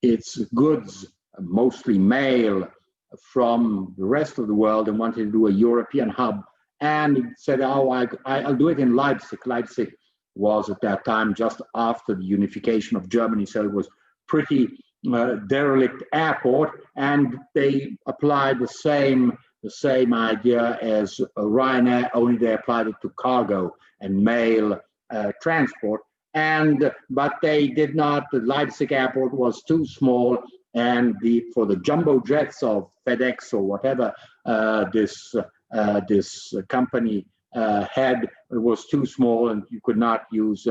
its goods, mostly mail, from the rest of the world, and wanted to do a European hub. And it said, oh, I'll do it in Leipzig. Leipzig was at that time just after the unification of Germany, so it was pretty derelict airport, and they applied the same idea as Ryanair, only they applied it to cargo and mail transport. But they did not. The Leipzig airport was too small, and for the jumbo jets of FedEx or whatever this company had, it was too small, and you could not use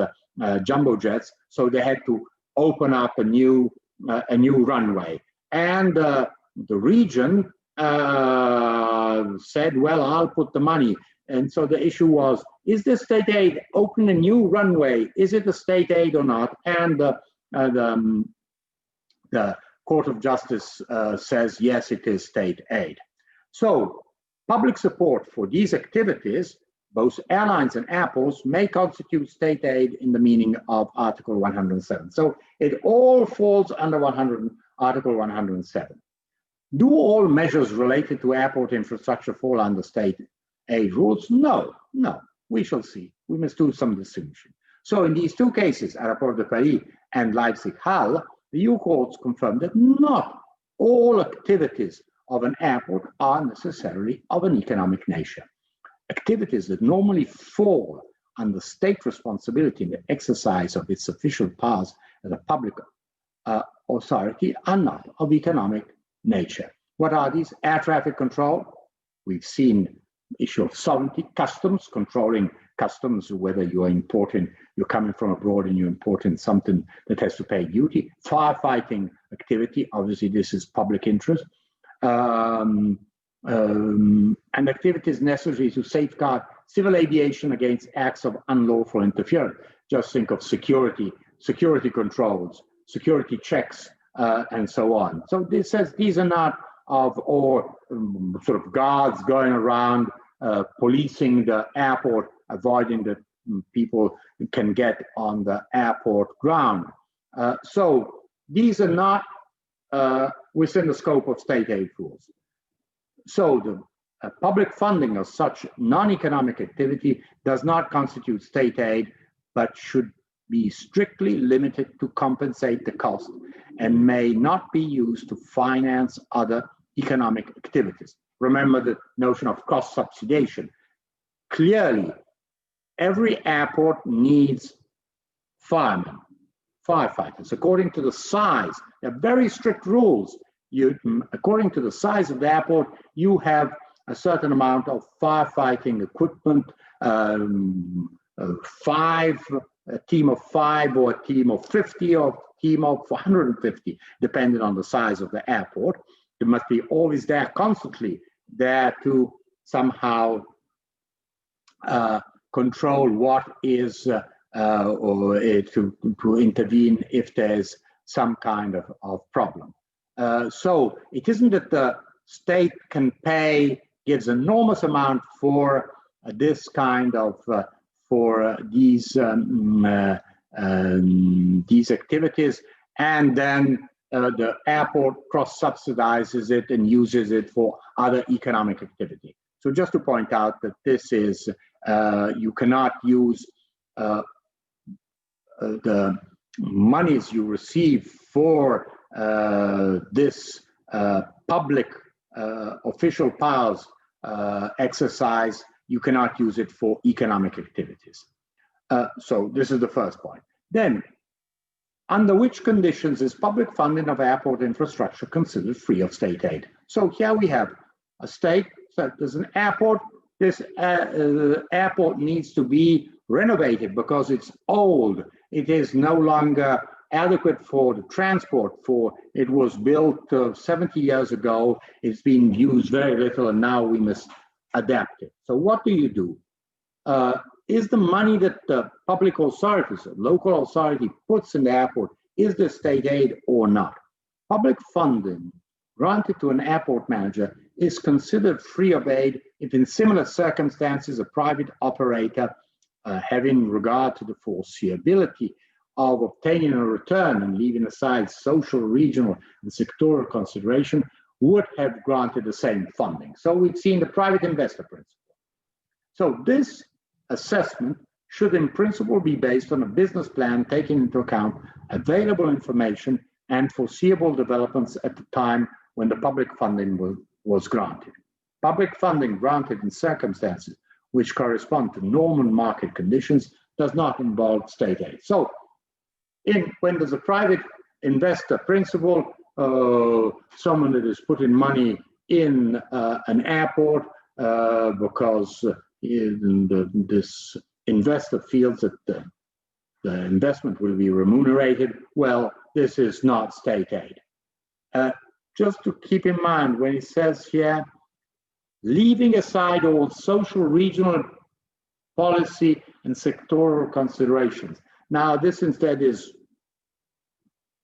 jumbo jets. So they had to open up a new runway, and the region said, well, I'll put the money. And so the issue was, is this state aid? Open a new runway, is it a state aid or not? And the Court of Justice says, yes, it is state aid. So public support for these activities, both airlines and airports, may constitute state aid in the meaning of Article 107. So it all falls under Article 107. Do all measures related to airport infrastructure fall under state aid rules? No, no. We shall see. We must do some distinction. So in these two cases, Aéroport de Paris and Leipzig-Halle, the EU courts confirmed that not all activities of an airport are necessarily of an economic nature. Activities that normally fall under state responsibility in the exercise of its official powers as a public authority are not of economic nature. What are these? Air traffic control. We've seen issue of sovereignty, customs, controlling customs, whether you're importing, you're coming from abroad and you're importing something that has to pay duty. Firefighting activity, obviously this is public interest. And activities necessary to safeguard civil aviation against acts of unlawful interference. Just think of security controls, security checks, and so on. So this says these are not of or sort of guards going around policing the airport, avoiding that people can get on the airport ground. So these are not within the scope of state aid rules. So the public funding of such non-economic activity does not constitute state aid, but should be strictly limited to compensate the cost and may not be used to finance other economic activities. Remember the notion of cross-subsidization. Clearly, every airport needs firemen, firefighters, according to the size. There are very strict rules. According to the size of the airport, you have a certain amount of firefighting equipment, a team of 5 or a team of 50 or a team of 150, depending on the size of the airport. It must be always there, constantly there to somehow control what is, or to intervene if there's some kind of problem. So it isn't that the state can pay, gives enormous amount for this kind of, for these activities, and then the airport cross-subsidizes it and uses it for other economic activity. So just to point out that this is, you cannot use the monies you receive for this public official powers exercise, you cannot use it for economic activities. So this is the first point. Then, under which conditions is public funding of airport infrastructure considered free of state aid? So here we have a state, so there's an airport, this airport needs to be renovated because it's old. It is no longer adequate for the transport. It was built 70 years ago, it's been used very little, and now we must adapt it. So what do? Is the money that the public authorities, local authority puts in the airport, is this state aid or not? Public funding granted to an airport manager is considered free of aid if in similar circumstances a private operator, having regard to the foreseeability of obtaining a return and leaving aside social, regional, and sectoral consideration, would have granted the same funding. So we've seen the private investor principle. So this assessment should in principle be based on a business plan taking into account available information and foreseeable developments at the time when the public funding was granted. Public funding granted in circumstances which correspond to normal market conditions does not involve state aid. So when there's a private investor principle, someone that is putting money in an airport because this investor feels that the investment will be remunerated, well, this is not state aid. Just to keep in mind when it says here, leaving aside all social, regional, policy, and sectoral considerations. Now, this instead is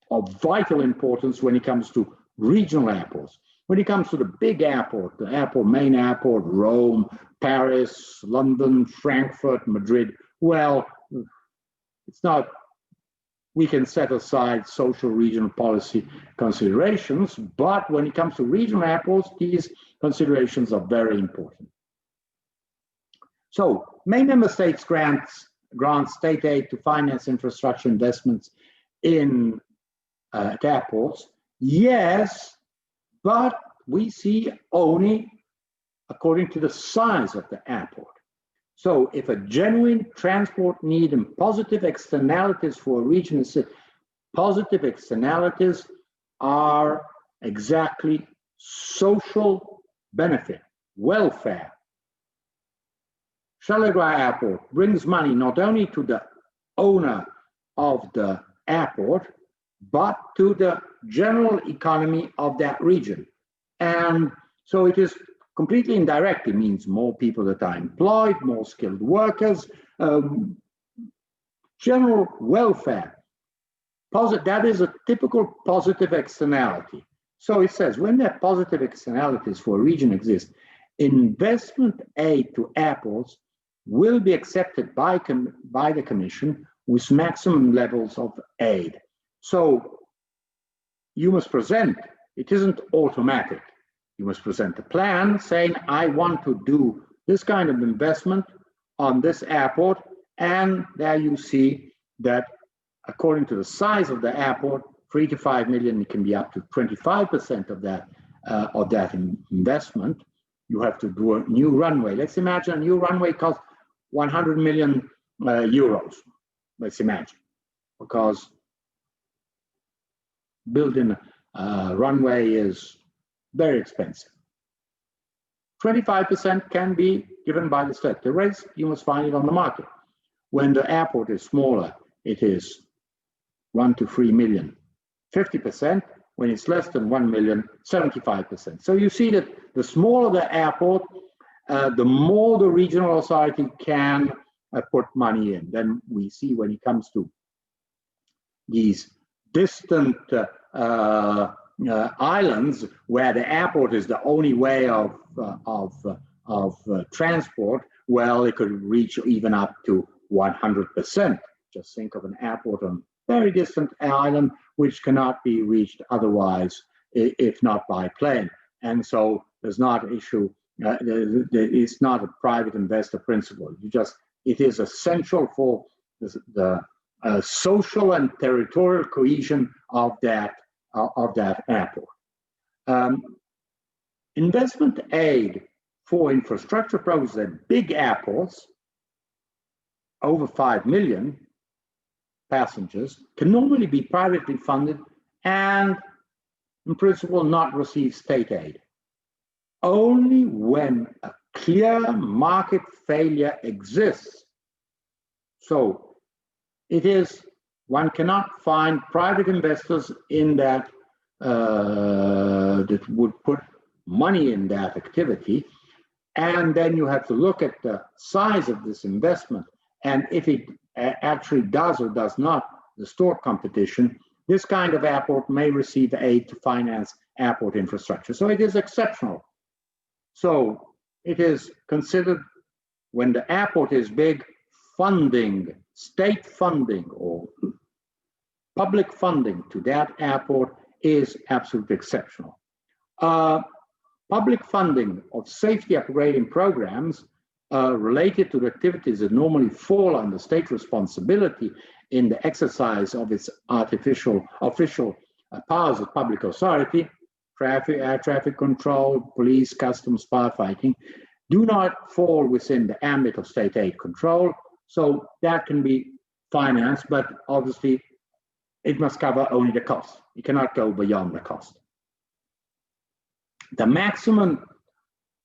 of vital importance when it comes to regional airports. When it comes to the big airport, main airport, Rome, Paris, London, Frankfurt, Madrid, well, it's not, we can set aside social regional policy considerations, but when it comes to regional airports, these considerations are very important. So, main member states grant state aid to finance infrastructure investments in at airports. Yes, but we see only according to the size of the airport. So if a genuine transport need and positive externalities for a region is positive externalities are exactly social benefit, welfare. Charles de Gaulle Airport brings money not only to the owner of the airport, but to the general economy of that region. And so it is completely indirect. It means more people that are employed, more skilled workers, general welfare. That is a typical positive externality. So it says, when there are positive externalities for a region exist, investment aid to airports will be accepted by the Commission with maximum levels of aid. So you must present, it isn't automatic. You must present a plan saying, I want to do this kind of investment on this airport, and there you see that according to the size of the airport, 3 to 5 million, it can be up to 25% of that investment. You have to do a new runway. Let's imagine a new runway costs 100 million euros. Let's imagine, because building a runway is very expensive. 25% can be given by the state. The rest, you must find it on the market. When the airport is smaller, it is 1 to 3 million. 50%, when it's less than 1 million, 75%. So you see that the smaller the airport, the more the regional authority can put money in. Then we see when it comes to these distant islands where the airport is the only way of transport, well, it could reach even up to 100%. Just think of an airport on a very distant island which cannot be reached otherwise if not by plane. And so there's not an issue, it's not a private investor principle. It is essential for the social and territorial cohesion of that airport. Investment aid for infrastructure projects at big airports, over 5 million passengers, can normally be privately funded and, in principle, not receive state aid. Only when a clear market failure exists. So it is, one cannot find private investors in that that would put money in that activity. And then you have to look at the size of this investment. And if it actually does or does not distort competition, this kind of airport may receive aid to finance airport infrastructure. So it is exceptional. So it is considered, when the airport is big, funding, state funding or public funding to that airport is absolutely exceptional. Public funding of safety upgrading programs related to the activities that normally fall under state responsibility in the exercise of its official powers of public authority, air traffic control, police, customs, firefighting, do not fall within the ambit of state aid control. So that can be financed, but obviously it must cover only the cost. It cannot go beyond the cost. The maximum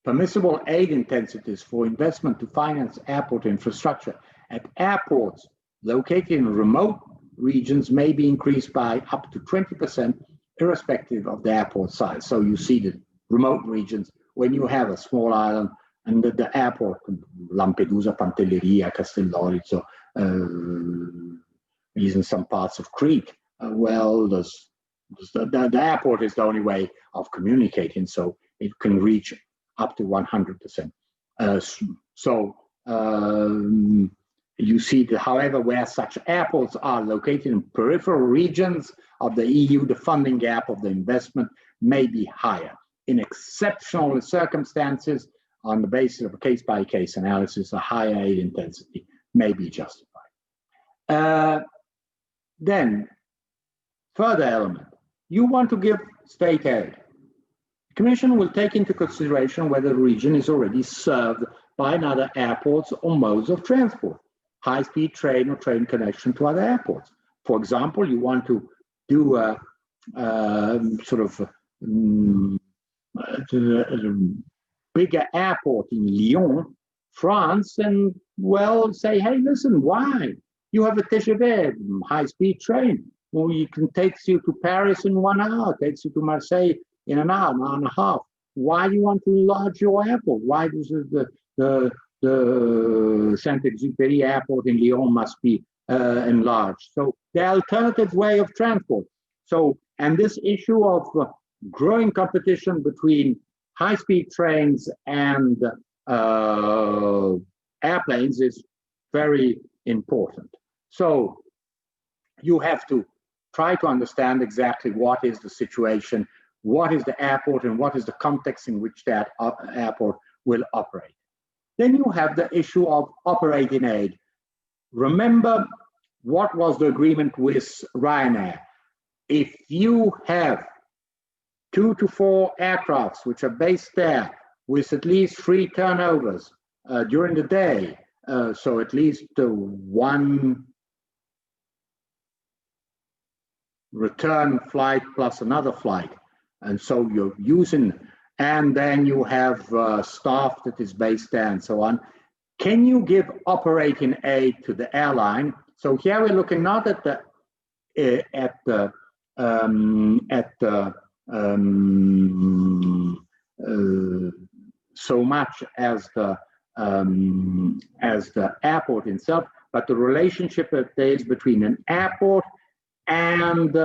permissible aid intensities for investment to finance airport infrastructure at airports located in remote regions may be increased by up to 20%, irrespective of the airport size. So you see the remote regions, when you have a small island and the airport, Lampedusa, Pantelleria, Castellorizo, even some parts of Crete, well, The airport is the only way of communicating, so it can reach up to 100%. You see that, however, where such airports are located in peripheral regions of the EU, the funding gap of the investment may be higher. In exceptional circumstances, on the basis of a case-by-case analysis, a higher aid intensity may be justified. Then, further element, you want to give state aid. The Commission will take into consideration whether the region is already served by another airports or modes of transport, high-speed train or train connection to other airports. For example, you want to do a bigger airport in Lyon, France, and well, say, hey, listen, why? You have a TGV, high-speed train. Well, you can take you to Paris in 1 hour, takes you to Marseille in an hour and a half. Why do you want to enlarge your airport? Why does the Saint-Exupéry airport in Lyon must be enlarged? So the alternative way of transport. So, and this issue of growing competition between high-speed trains and airplanes is very important. So you have to try to understand exactly what is the situation, what is the airport, and what is the context in which that airport will operate. Then you have the issue of operating aid. Remember what was the agreement with Ryanair. If you have 2 to 4 aircrafts which are based there with at least 3 turnovers during the day, so at least 1 return flight plus another flight, and so you're using, and then you have staff that is based there and so on. Can you give operating aid to the airline? So here we're looking not at the so much as the airport itself, but the relationship that there is between an airport and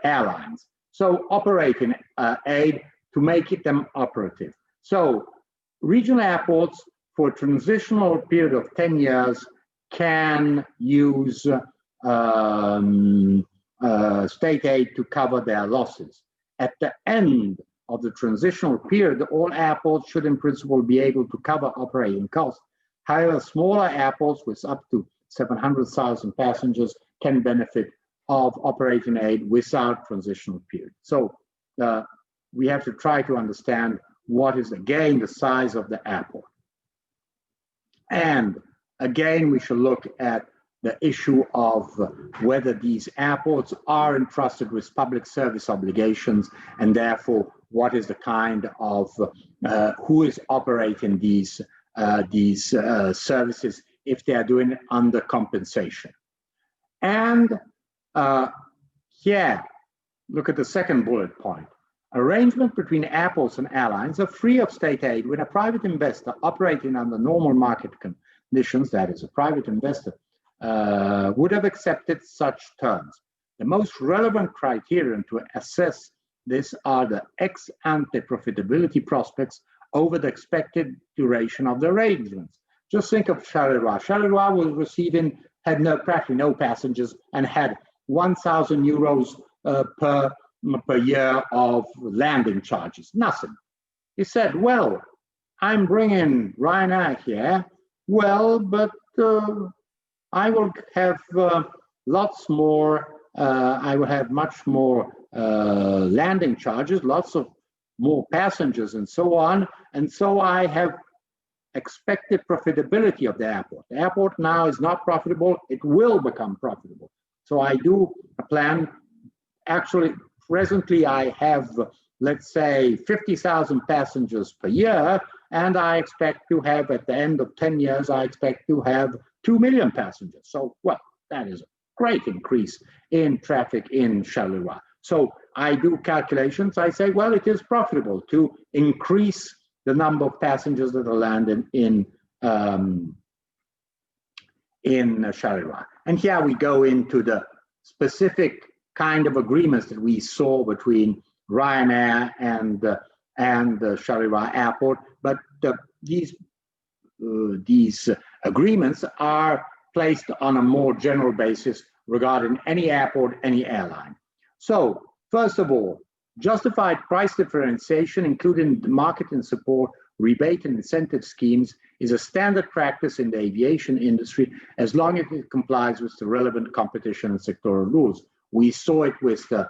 airlines. So operating aid to make them operative. So regional airports for a transitional period of 10 years can use state aid to cover their losses. At the end of the transitional period, all airports should in principle be able to cover operating costs. However, smaller airports with up to 700,000 passengers can benefit of operating aid without transitional period. So we have to try to understand what is again the size of the airport. And again, we should look at the issue of whether these airports are entrusted with public service obligations, and therefore what is the kind of who is operating these services if they are doing it under compensation. And here, look at the second bullet point. Arrangements between airports and airlines are free of state aid when a private investor operating under normal market conditions, that is a private investor, would have accepted such terms. The most relevant criterion to assess this are the ex-ante profitability prospects over the expected duration of the arrangements. Just think of Charleroi. Charleroi was had practically no passengers and had 1,000 euros per year of landing charges, nothing. He said, well, I'm bringing Ryanair here, well, but I will have lots more, I will have much more landing charges, lots of more passengers and so on. And so I have expected profitability of the airport. The airport now is not profitable, it will become profitable. So I do a plan, actually, presently I have, let's say, 50,000 passengers per year, and I expect to have, at the end of 10 years, I expect to have 2 million passengers. So, well, that is a great increase in traffic in Charleroi. So I do calculations, I say, well, it is profitable to increase the number of passengers that are landing in Charleroi. And here we go into the specific kind of agreements that we saw between Ryanair and Charleroi Airport, but these agreements are placed on a more general basis regarding any airport, any airline. So, first of all, justified price differentiation, including the marketing support, rebate and incentive schemes, is a standard practice in the aviation industry as long as it complies with the relevant competition and sectoral rules. We saw it with the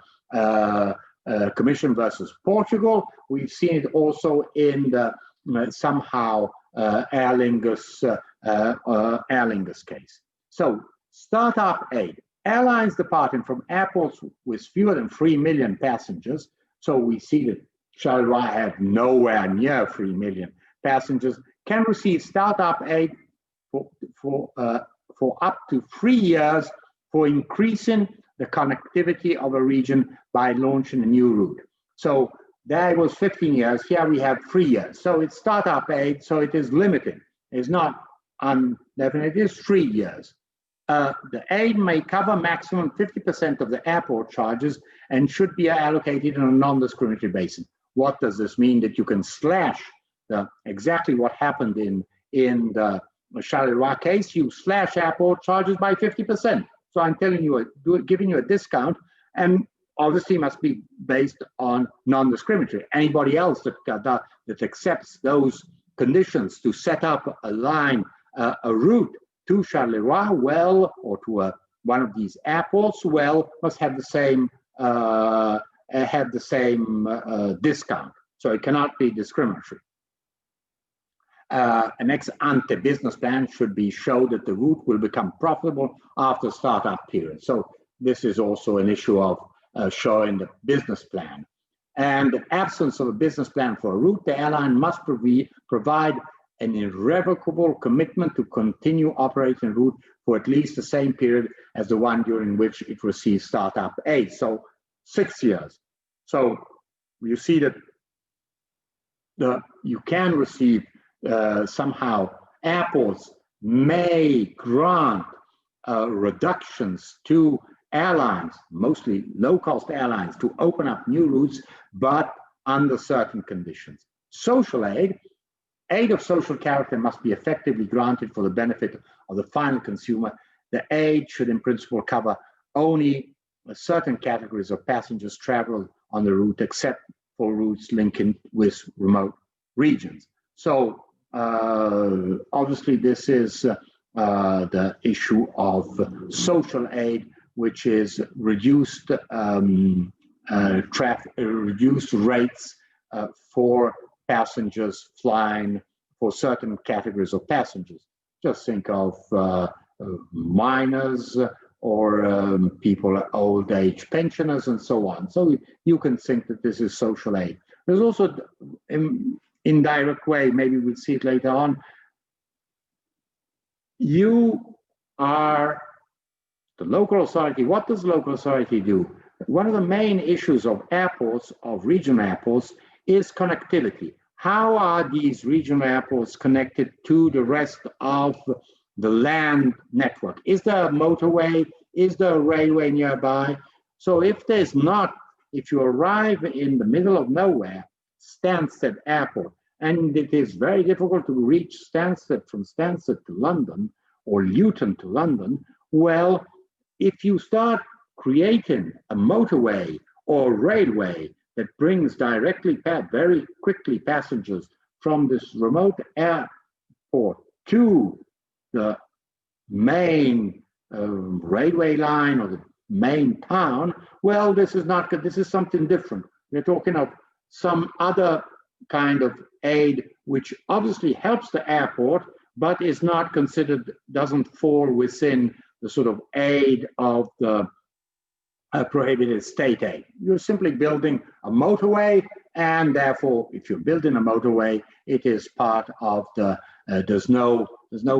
Commission versus Portugal. We've seen it also in the somehow Aer Lingus case. So, startup aid. Airlines departing from airports with fewer than 3 million passengers, so we see that Charleroi have nowhere near 3 million passengers, can receive startup aid for up to 3 years for increasing the connectivity of a region by launching a new route. So there was 15 years, here we have 3 years. So it's startup aid, so it is limited. It's not indefinite, it is 3 years. The aid may cover maximum 50% of the airport charges and should be allocated on a non-discriminatory basis. What does this mean? That you can slash exactly what happened in the Charleroi case, you slash airport charges by 50%. So I'm telling you, giving you a discount, and obviously must be based on non-discriminatory. Anybody else that accepts those conditions to set up a line, a route to Charleroi, well, or to one of these airports, well, must have the same discount. So it cannot be discriminatory. An ex-ante business plan should be show that the route will become profitable after startup period. So this is also an issue of showing the business plan. And the absence of a business plan for a route, the airline must provide an irrevocable commitment to continue operating the route for at least the same period as the one during which it receives startup aid. So 6 years. So you see that you can receive somehow airports may grant reductions to airlines, mostly low-cost airlines, to open up new routes, but under certain conditions. Social aid of social character must be effectively granted for the benefit of the final consumer. The aid should in principle cover only certain categories of passengers travel on the route, except for routes linking with remote regions. So obviously this is the issue of social aid, which is reduced reduced rates for passengers flying, for certain categories of passengers. Just think of minors or people, old age pensioners, and so on. So you can think that this is social aid. There's also an indirect way, maybe we'll see it later on. You are the local authority. What does local authority do? One of the main issues of airports, of regional airports, is connectivity. How are these regional airports connected to the rest of the land network? Is there a motorway? Is there a railway nearby? So if there's not, if you arrive in the middle of nowhere, Stansted Airport, and it is very difficult to reach Stansted from Stansted to London or Luton to London, well, if you start creating a motorway or railway that brings directly, very quickly passengers from this remote airport to the main railway line or the main town, well, this is not good. This is something different. We're talking of some other kind of aid, which obviously helps the airport, but is not considered, doesn't fall within the sort of aid of the prohibited state aid. You're simply building a motorway, and therefore, if you're building a motorway, it is part of the, there's no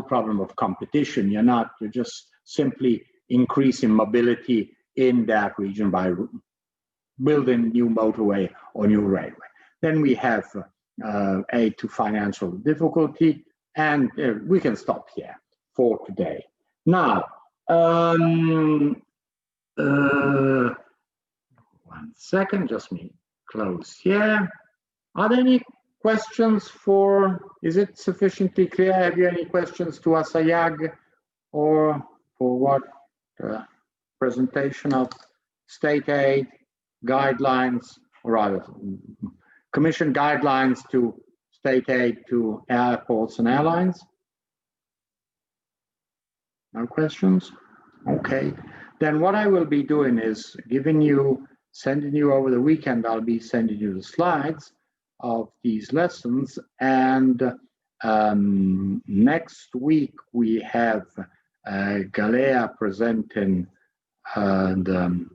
problem of competition. You're just simply increasing mobility in that region by building new motorway or new railway. Then we have aid to financial difficulty, and we can stop here for today. Now, 1 second, just me close here. Are there any questions for, is it sufficiently clear? Have you any questions to Asayag or for what presentation of state aid guidelines, or rather Commission guidelines to state aid to airports and airlines? No questions? Okay. Then what I will be doing is sending you over the weekend, I'll be sending you the slides of these lessons. And next week we have Galea presenting the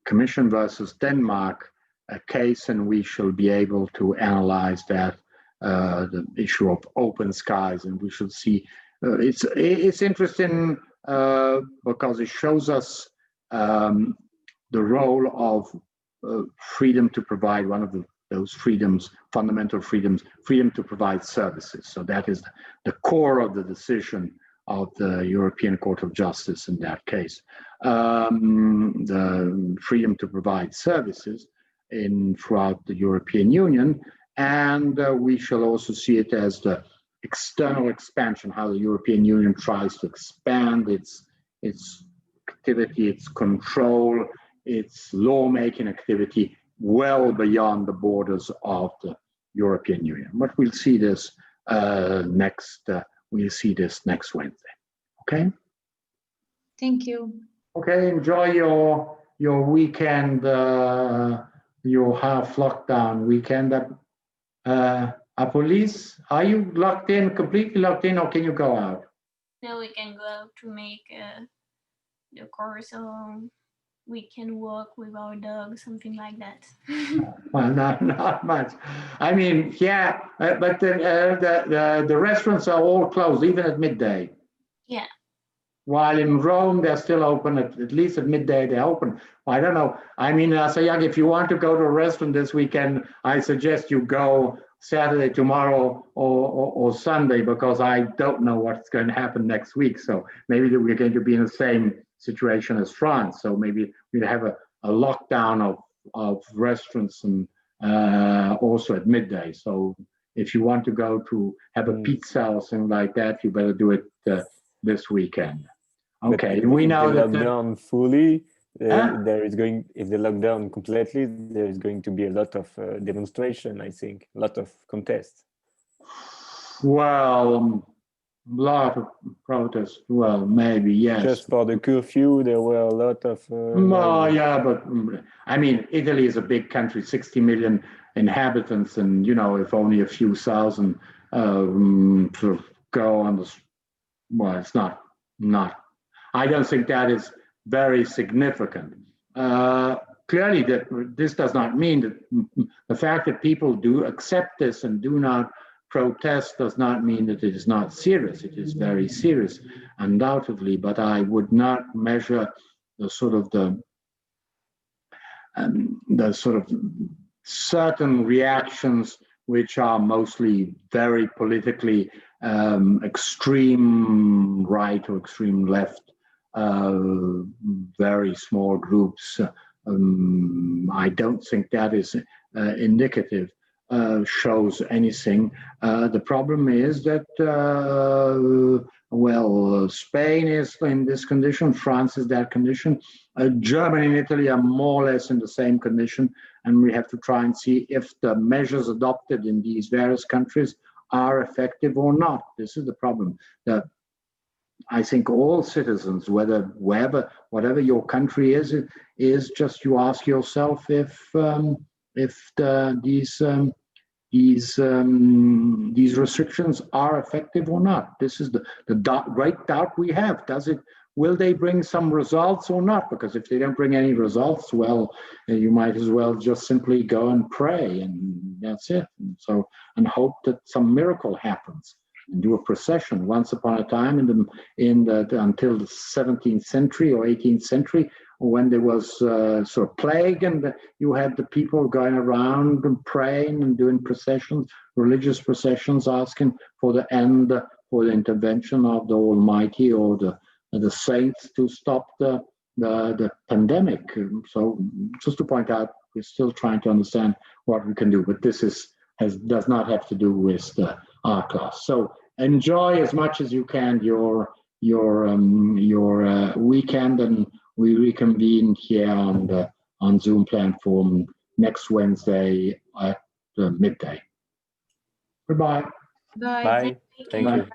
Commission versus Denmark a case, and we shall be able to analyze that, the issue of open skies, and we should see. It's interesting because it shows us the role of freedom to provide, one of those freedoms, fundamental freedoms, freedom to provide services. So that is the core of the decision of the European Court of Justice in that case. The freedom to provide services throughout the European Union, and we shall also see it as the external expansion, how the European Union tries to expand its activity, its control, its lawmaking activity well beyond the borders of the European Union. But we'll see this next Wednesday. Okay.
Thank you.
Okay. Enjoy your weekend, your half lockdown weekend. Police, are you locked in, completely locked in, or can you go out?
No, we can go out to make the course, or we can walk with our dog, something like that.
Well, not much. I mean, yeah, but the restaurants are all closed, even at midday.
Yeah.
While in Rome, they're still open, at least at midday, they're open. I don't know. I mean, Sayag, if you want to go to a restaurant this weekend, I suggest you go Saturday, tomorrow, or Sunday, because I don't know what's going to happen next week. So maybe we're going to be in the same situation as France. So maybe we'll have a lockdown of restaurants and also at midday. So if you want to go to have a pizza or something like that, you better do it this weekend. Okay,
but
we know that
lockdown fully. There is going, if they lock down completely, there is going to be a lot of demonstration, I think, a lot of contests.
Well, a lot of protests. Well, maybe, yes.
Just for the curfew, there were a lot of...
yeah, but I mean, Italy is a big country, 60 million inhabitants, and, you know, if only a few thousand sort of go on the... Well, it's not. I don't think that is very significant. Clearly, this does not mean that the fact that people do accept this and do not protest does not mean that it is not serious. It is very serious, undoubtedly, but I would not measure the sort of certain reactions which are mostly very politically extreme right or extreme left, very small groups. I don't think that is indicative, shows anything. The problem is that, well, Spain is in this condition, France is that condition, Germany and Italy are more or less in the same condition, and we have to try and see if the measures adopted in these various countries are effective or not. This is the problem. I think all citizens, whatever your country is just you ask yourself if these restrictions are effective or not. This is the great doubt we have. Will they bring some results or not? Because if they don't bring any results, well, you might as well just simply go and pray, and that's it. And hope that some miracle happens. And do a procession. Once upon a time, until the 17th century or 18th century, when there was sort of plague, and you had the people going around and praying and doing processions, religious processions, asking for the end, for the intervention of the Almighty or the saints to stop the pandemic. So just to point out We're still trying to understand what we can do, but this does not have to do with the art class. So enjoy as much as you can your weekend, and we reconvene here on Zoom platform next Wednesday at midday. Goodbye.
Bye.
Bye. Thank
Bye.
you.